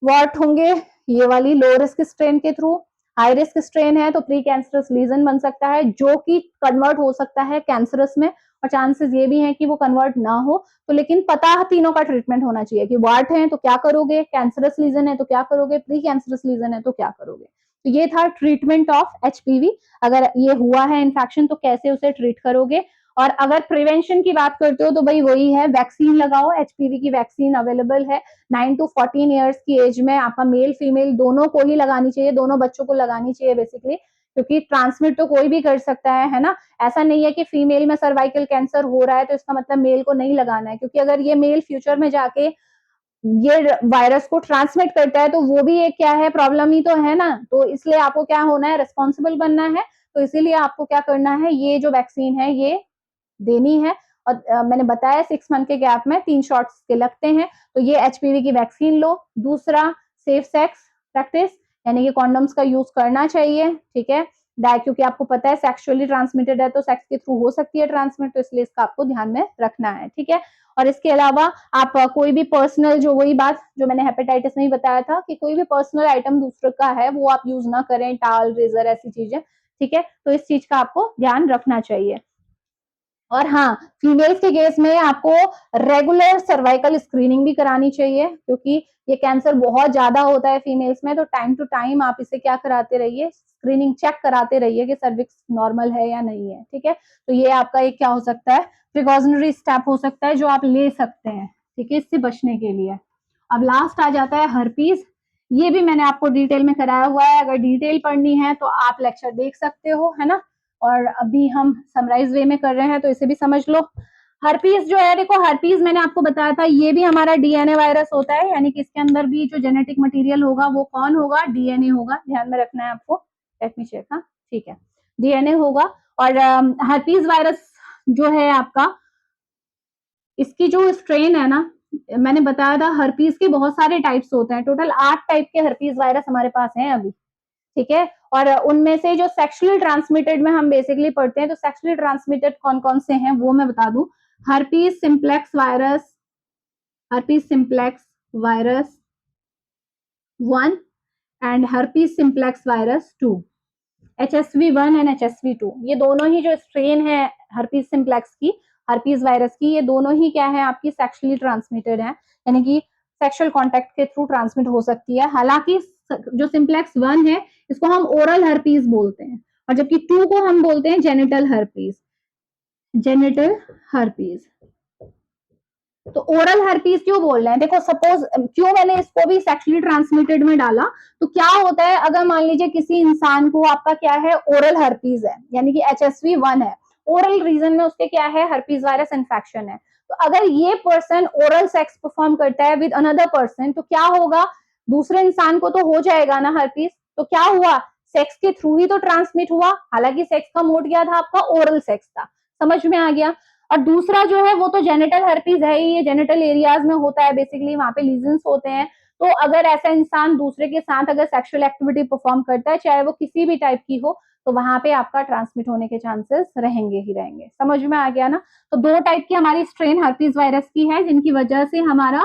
वॉट होंगे, ये वाली लो रिस्क स्ट्रेन के थ्रू। हाई रिस्क स्ट्रेन है तो प्री कैंसरस लीजन बन सकता है जो कि कन्वर्ट हो सकता है कैंसरस में, और चांसेस ये भी हैं कि वो कन्वर्ट ना हो। तो लेकिन पता तीनों का ट्रीटमेंट होना चाहिए कि वाट है तो क्या करोगे, कैंसरस लीजन है तो क्या करोगे, प्री कैंसरस लीजन है तो क्या करोगे। तो ये था ट्रीटमेंट ऑफ एचपीवी। अगर ये हुआ है इन्फेक्शन तो कैसे उसे ट्रीट करोगे। और अगर प्रिवेंशन की बात करते हो तो भाई वही है, वैक्सीन लगाओ। एचपीवी की वैक्सीन अवेलेबल है 9 to 14 ईयर्स की एज में, आपका मेल फीमेल दोनों को ही लगानी चाहिए, दोनों बच्चों को लगानी चाहिए बेसिकली, क्योंकि ट्रांसमिट तो कोई भी कर सकता है ना। ऐसा नहीं है कि फीमेल में सर्वाइकल कैंसर हो रहा है तो इसका मतलब मेल को नहीं लगाना है, क्योंकि अगर ये मेल फ्यूचर में जाके ये वायरस को ट्रांसमिट करता है तो वो भी एक क्या है, प्रॉब्लम ही तो है ना। तो इसलिए आपको क्या होना है, रिस्पॉन्सिबल बनना है। तो इसीलिए आपको क्या करना है, ये जो वैक्सीन है ये देनी है। और मैंने बताया 6 मंथ के गैप में 3 शॉट्स के लगते हैं। तो ये एचपीवी की वैक्सीन लो। दूसरा, सेफ सेक्स प्रैक्टिस, यानी कि कॉन्डम्स का यूज करना चाहिए, ठीक है। क्योंकि आपको पता है सेक्सुअली ट्रांसमिटेड है तो सेक्स के थ्रू हो सकती है ट्रांसमिट, तो इसलिए इसका आपको ध्यान में रखना है, ठीक है। और इसके अलावा आप कोई भी पर्सनल, जो वही बात जो मैंने हेपेटाइटिस में ही बताया था कि कोई भी पर्सनल आइटम दूसरे का है वो आप यूज ना करें, टाल, रेजर, ऐसी चीजें, ठीक है। तो इस चीज का आपको ध्यान रखना चाहिए। और हाँ, फीमेल्स के केस में आपको रेगुलर सर्वाइकल स्क्रीनिंग भी करानी चाहिए, क्योंकि ये कैंसर बहुत ज्यादा होता है फीमेल्स में। तो टाइम टू टाइम आप इसे क्या कराते रहिए, स्क्रीनिंग चेक कराते रहिए कि सर्विक्स नॉर्मल है या नहीं है, ठीक है। तो ये आपका एक क्या हो सकता है, प्रिकॉशनरी स्टेप हो सकता है जो आप ले सकते हैं, ठीक है, इससे बचने के लिए। अब लास्ट आ जाता है हर्पीज। ये भी मैंने आपको डिटेल में कराया हुआ है, अगर डिटेल पढ़नी है तो आप लेक्चर देख सकते हो, है ना। और अभी हम समराइज वे में कर रहे हैं तो इसे भी समझ लो। हर्पीज जो है, देखो हर्पीज मैंने आपको बताया था ये भी हमारा डीएनए वायरस होता है, यानी कि इसके अंदर भी जो जेनेटिक मटेरियल होगा वो कौन होगा, डीएनए होगा, ध्यान में रखना है आपको। लेट मी चेक, हाँ ठीक है, डीएनए होगा। और हर्पीज वायरस जो है आपका, इसकी जो स्ट्रेन है ना, मैंने बताया था हर्पीज के बहुत सारे टाइप्स होते हैं, टोटल 8 टाइप के हर्पीज वायरस हमारे पास हैं अभी, ठीक है। और उनमें से जो सेक्सुअली ट्रांसमिटेड में हम बेसिकली पढ़ते हैं, तो सेक्सुअली ट्रांसमिटेड कौन कौन से हैं वो मैं बता दूं। Herpes simplex virus, herpes simplex virus 1 and herpes simplex virus 2, HSV1 and HSV2, ये दोनों ही जो स्ट्रेन है हर्पीज सिंप्लेक्स की, हर्पीज वायरस की, ये दोनों ही क्या है आपकी सेक्सुअली ट्रांसमिटेड है, यानी कि सेक्सुअल कॉन्टैक्ट के थ्रू ट्रांसमिट हो सकती है। हालांकि जो सिंप्लेक्स 1 है इसको हम ओरल हर्पीज बोलते हैं और जबकि 2 को हम बोलते हैं जेनिटल हर्पीज। Genital herpes. तो ओरल हर्पीज क्यों बोल रहे हैं? देखो सपोज क्यों मैंने इसको भी सेक्सुअली ट्रांसमिटेड में डाला, तो क्या होता है अगर मान लीजिए किसी इंसान को आपका क्या है ओरल हर्पीज है यानी कि HSV1 है, ओरल रीजन में उसके क्या है हर्पीज वायरस इन्फेक्शन है, तो अगर ये पर्सन ओरल सेक्स परफॉर्म करता है विद अनदर पर्सन तो क्या होगा, दूसरे इंसान को तो हो जाएगा ना हर्पीज, तो क्या हुआ सेक्स के थ्रू ही तो ट्रांसमिट हुआ, हालांकि सेक्स का मोड क्या था आपका ओरल सेक्स था। समझ में आ गया। और दूसरा जो है वो तो जेनिटल हर्पीज है ही, ये जेनिटल एरियाज में होता है, बेसिकली वहां पे लीजन्स होते हैं। तो अगर ऐसा इंसान दूसरे के साथ अगर सेक्सुअल एक्टिविटी परफॉर्म करता है चाहे वो किसी भी टाइप की हो तो वहां पे आपका ट्रांसमिट होने के चांसेस रहेंगे ही रहेंगे। समझ में आ गया ना। तो 2 टाइप की हमारी स्ट्रेन हर्पीज वायरस की है जिनकी वजह से हमारा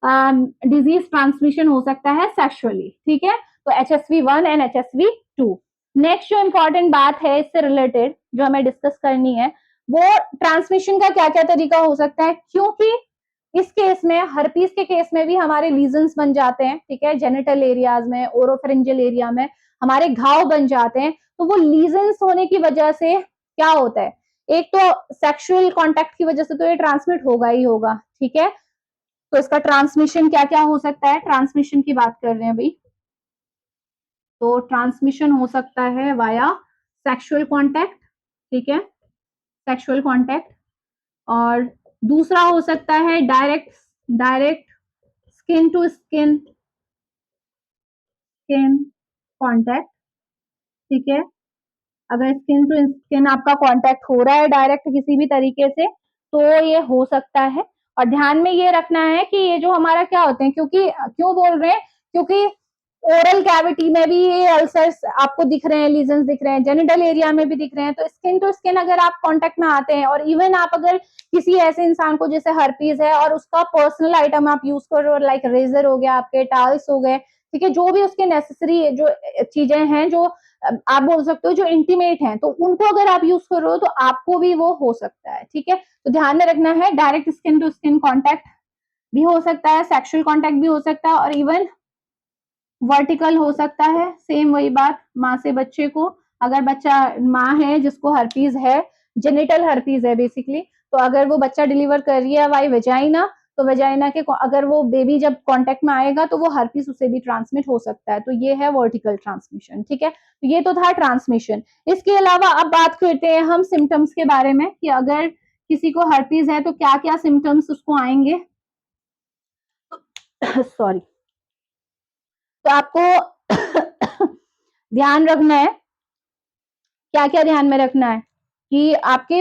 डिजीज ट्रांसमिशन हो सकता है सेक्सुअली। ठीक है, तो HSV1 एंड HSV2। नेक्स्ट जो इंपॉर्टेंट बात है इससे रिलेटेड जो हमें डिस्कस करनी है वो ट्रांसमिशन का क्या क्या तरीका हो सकता है, क्योंकि इस केस में हर्पीज के केस में भी हमारे लीजन्स बन जाते हैं। ठीक है, जेनिटल एरियाज में ओरोफेरिंजियल एरिया में हमारे घाव बन जाते हैं, तो वो लीजन्स होने की वजह से क्या होता है, एक तो सेक्सुअल कांटेक्ट की वजह से तो ये ट्रांसमिट होगा ही होगा। ठीक है, तो इसका ट्रांसमिशन क्या क्या हो सकता है, ट्रांसमिशन की बात कर रहे हैं भाई, तो ट्रांसमिशन हो सकता है वाया सेक्सुअल कांटेक्ट। ठीक है, सेक्सुअल कांटेक्ट। और दूसरा हो सकता है direct direct skin to skin skin contact. ठीक है, अगर स्किन टू स्किन आपका कांटेक्ट हो रहा है डायरेक्ट किसी भी तरीके से तो ये हो सकता है। और ध्यान में ये रखना है कि ये जो हमारा क्या होते हैं, क्योंकि क्यों बोल रहे हैं, क्योंकि ओरल कैविटी में भी ये अल्सर्स आपको दिख रहे हैं, लीजन्स दिख रहे हैं, जेनिटल एरिया में भी दिख रहे हैं, तो स्किन टू स्किन अगर आप कांटेक्ट में आते हैं और इवन आप अगर किसी ऐसे इंसान को जैसे हर्पीज है और उसका पर्सनल आइटम आप यूज कर रहे हो लाइक रेजर हो गया, आपके टाल्स हो गए, ठीक है, जो भी उसके नेसेसरी जो चीजें हैं जो आप बोल सकते हो जो इंटीमेट हैं, तो उनको अगर आप यूज कर रहे हो तो आपको भी वो हो सकता है। ठीक है, तो ध्यान में रखना है direct skin to skin contact भी हो सकता है, सेक्सुअल कांटेक्ट भी हो सकता है और इवन वर्टिकल हो सकता है। सेम वही बात माँ से बच्चे को, अगर बच्चा माँ है जिसको हर्पीज है, जेनिटल हर्पीज है बेसिकली, तो अगर वो बच्चा डिलीवर कर रही है वाई वेजाइना, तो वेजाइना के अगर वो बेबी जब कांटेक्ट में आएगा तो वो हर्पीज उसे भी ट्रांसमिट हो सकता है, तो ये है वर्टिकल ट्रांसमिशन। ठीक है, तो ये तो था ट्रांसमिशन। इसके अलावा अब बात करते हैं हम सिम्टम्स के बारे में कि अगर किसी को हर्पीज है तो क्या क्या सिम्टम्स उसको आएंगे। सॉरी, तो आपको ध्यान रखना है, क्या क्या ध्यान में रखना है कि आपके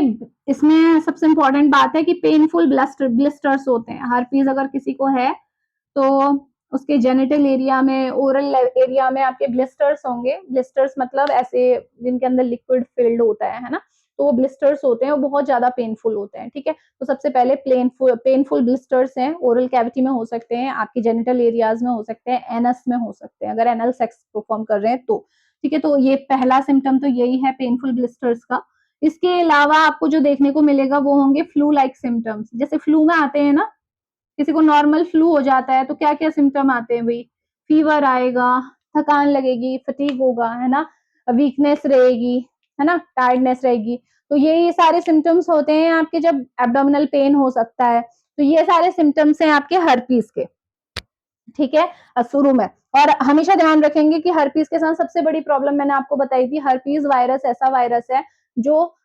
इसमें सबसे इंपॉर्टेंट बात है कि पेनफुल ब्लिस्टर्स होते हैं। हर्पीज अगर किसी को है तो उसके जेनिटल एरिया में, ओरल एरिया में आपके ब्लिस्टर्स होंगे। ब्लिस्टर्स मतलब ऐसे जिनके अंदर लिक्विड फिल्ड होता है ना, तो वो ब्लिस्टर्स होते हैं, वो बहुत ज्यादा पेनफुल होते हैं। ठीक है, तो सबसे पहले पेनफुल ब्लिस्टर्स हैं, ओरल कैविटी में हो सकते हैं, आपके जेनिटल एरियाज में हो सकते हैं, एनस में हो सकते हैं अगर एनल सेक्स परफॉर्म कर रहे हैं तो। ठीक है, तो ये पहला सिम्टम तो यही है पेनफुल ब्लिस्टर्स का। इसके अलावा आपको जो देखने को मिलेगा वो होंगे फ्लू लाइक सिम्टम्स, जैसे फ्लू में आते हैं ना, किसी को नॉर्मल फ्लू हो जाता है तो क्या क्या सिम्टम आते हैं भाई, फीवर आएगा, थकान लगेगी, फटीग होगा, है ना, वीकनेस रहेगी, है ना, टायर्डनेस रहेगी, तो ये सारे सिम्टम्स होते हैं आपके। जब एब्डोमिनल पेन हो सकता है, तो ये सारे सिम्टम्स हैं आपके हर्पीज के। ठीक है, शुरू में। और हमेशा ध्यान रखेंगे कि हर्पीज के साथ सबसे बड़ी प्रॉब्लम मैंने आपको बताई थी, हर्पीज वायरस ऐसा वायरस है जो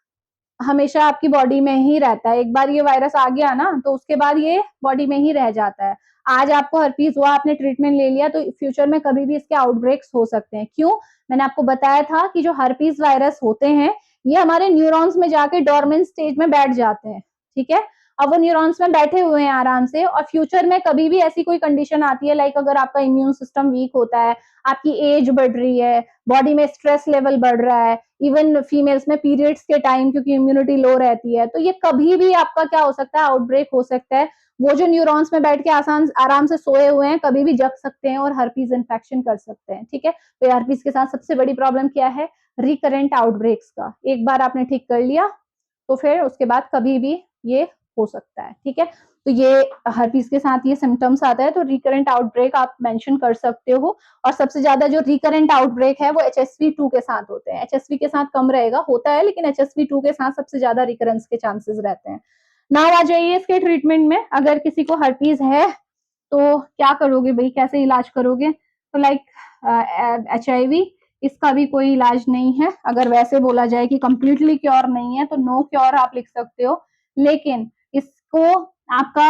हमेशा आपकी बॉडी में ही रहता है। एक बार ये वायरस आ गया ना तो उसके बाद ये बॉडी में ही रह जाता है। आज आपको हर्पीज हुआ, आपने ट्रीटमेंट ले लिया, तो फ्यूचर में कभी भी इसके आउटब्रेक्स हो सकते हैं। क्यों? मैंने आपको बताया था कि जो हर्पीज वायरस होते हैं ये हमारे न्यूरॉन्स में जाके डोरमेंट स्टेज में बैठ जाते हैं। ठीक है, अब वो न्यूरॉन्स में बैठे हुए हैं आराम से, और फ्यूचर में कभी भी ऐसी कोई कंडीशन आती है लाइक अगर आपका इम्यून सिस्टम वीक होता है, आपकी एज बढ़ रही है, बॉडी में स्ट्रेस लेवल बढ़ रहा है, इवन फीमेल्स में पीरियड्स के टाइम क्योंकि इम्यूनिटी लो रहती है, तो ये कभी भी आपका क्या हो सकता है, आउटब्रेक हो सकता है। वो जो न्यूरॉन्स में बैठ के आराम से सोए हुए हैं कभी भी जग सकते हैं और हर्पीज इन्फेक्शन कर सकते हैं। ठीक है, तो हर्पीज के साथ सबसे बड़ी प्रॉब्लम क्या है, रिकरेंट आउटब्रेक्स का। एक बार आपने ठीक कर लिया तो फिर उसके बाद कभी भी ये हो सकता है, ठीक है। तो ये हर्पीज के साथ ये सिम्टम्स आता है, तो रिकरेंट आउटब्रेक आप मेंशन कर सकते हो। और सबसे ज्यादा जो रिकरेंट आउटब्रेक है वो HSV-2 के साथ होते हैं। HSV के साथ कम रहेगा, होता है, लेकिन HSV-2 के साथ सबसे ज्यादा रिकरेंस के चांसेस रहते हैं। नाउ आ जाइए इसके ट्रीटमेंट में। अगर किसी को हर्पीज है तो क्या करोगे भाई, कैसे इलाज करोगे? तो लाइक HIV, इसका भी कोई इलाज नहीं है। अगर वैसे बोला जाए कि कंप्लीटली क्योर नहीं है तो नो क्योर आप लिख सकते हो, लेकिन इसको आपका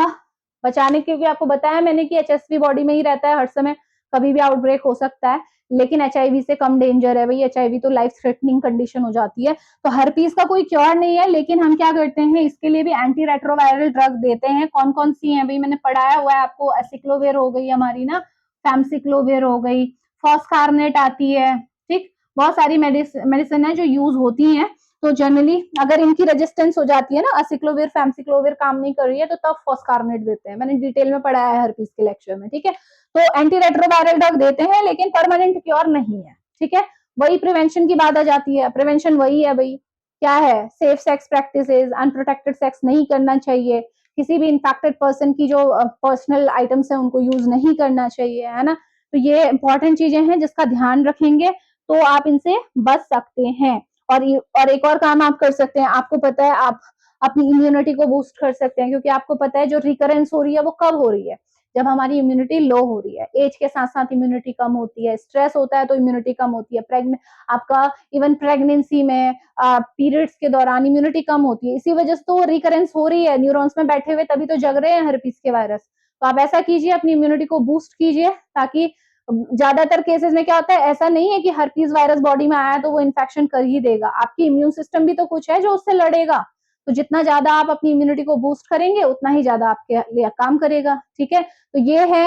बचाने के लिए आपको बताया मैंने कि HSV बॉडी में ही रहता है हर समय, कभी भी आउटब्रेक हो सकता है, लेकिन HIV से कम डेंजर है भाई। HIV तो लाइफ थ्रेटनिंग कंडीशन हो जाती है। तो हर्पीज का कोई क्योर नहीं है, लेकिन हम क्या करते हैं, इसके लिए भी एंटी रेट्रोवायरल ड्रग देते हैं। कौन कौन सी है भाई, मैंने पढ़ाया हुआ है आपको। एसिक्लोविर हो गई हमारी ना, फैमसिक्लोविर हो गई, फॉस्कारनेट आती है, ठीक। बहुत सारी मेडिसिन है जो यूज होती हैं। तो जनरली अगर इनकी रेजिस्टेंस हो जाती है ना, एसिक्लोविर फैमसिक्लोविर काम नहीं कर रही है, तो तब फॉस्कारनेट देते हैं। मैंने डिटेल में पढ़ाया है हर्पीज के लेक्चर में, ठीक है। तो एंटी रेट्रोवायरल ड्रग देते हैं, लेकिन परमानेंट क्योर नहीं है, ठीक है। वही प्रिवेंशन की बात आ जाती है। प्रिवेंशन वही है भाई, क्या है, safe sex practices, unprotected sex नहीं करना चाहिए, किसी भी इन्फेक्टेड पर्सन की जो पर्सनल आइटम्स है उनको यूज नहीं करना चाहिए, है ना। तो ये इंपॉर्टेंट चीजें हैं जिसका ध्यान रखेंगे तो आप इनसे बच सकते हैं। और एक और काम आप कर सकते हैं, आपको पता है आप अपनी इम्यूनिटी को बूस्ट कर सकते हैं, क्योंकि आपको पता है जो रिकरेंस हो रही है वो कब हो रही है, जब हमारी इम्यूनिटी लो हो रही है। एज के साथ साथ इम्यूनिटी कम होती है, स्ट्रेस होता है तो इम्यूनिटी कम होती है, आपका इवन प्रेगनेंसी में पीरियड्स के दौरान इम्यूनिटी कम होती है। इसी वजह से तो रिकरेंस हो रही है, न्यूरॉन्स में बैठे हुए तभी तो जग रहे हैं हर्पीस के वायरस। तो आप ऐसा कीजिए, अपनी इम्यूनिटी को बूस्ट कीजिए, ताकि ज्यादातर केसेस में क्या होता है, ऐसा नहीं है कि हर्पीज वायरस बॉडी में आया तो वो इन्फेक्शन कर ही देगा। आपकी इम्यून सिस्टम भी तो कुछ है जो उससे लड़ेगा। तो जितना ज्यादा आप अपनी इम्यूनिटी को बूस्ट करेंगे उतना ही ज्यादा आपके लिए काम करेगा, ठीक है। तो ये है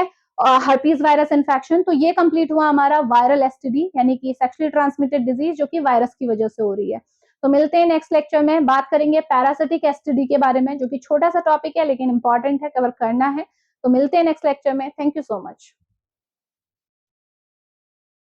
हर्पीज वायरस इन्फेक्शन। तो ये कंप्लीट हुआ हमारा वायरल एसटीडी, यानी कि सेक्सुअली ट्रांसमिटेड डिजीज जो कि वायरस की वजह से हो रही है। तो मिलते हैं नेक्स्ट लेक्चर में, बात करेंगे पैरासिटिक एसटीडी के बारे में, जो कि छोटा सा टॉपिक है लेकिन इंपॉर्टेंट है, कवर करना है। तो मिलते हैं नेक्स्ट लेक्चर में। Thank you so much.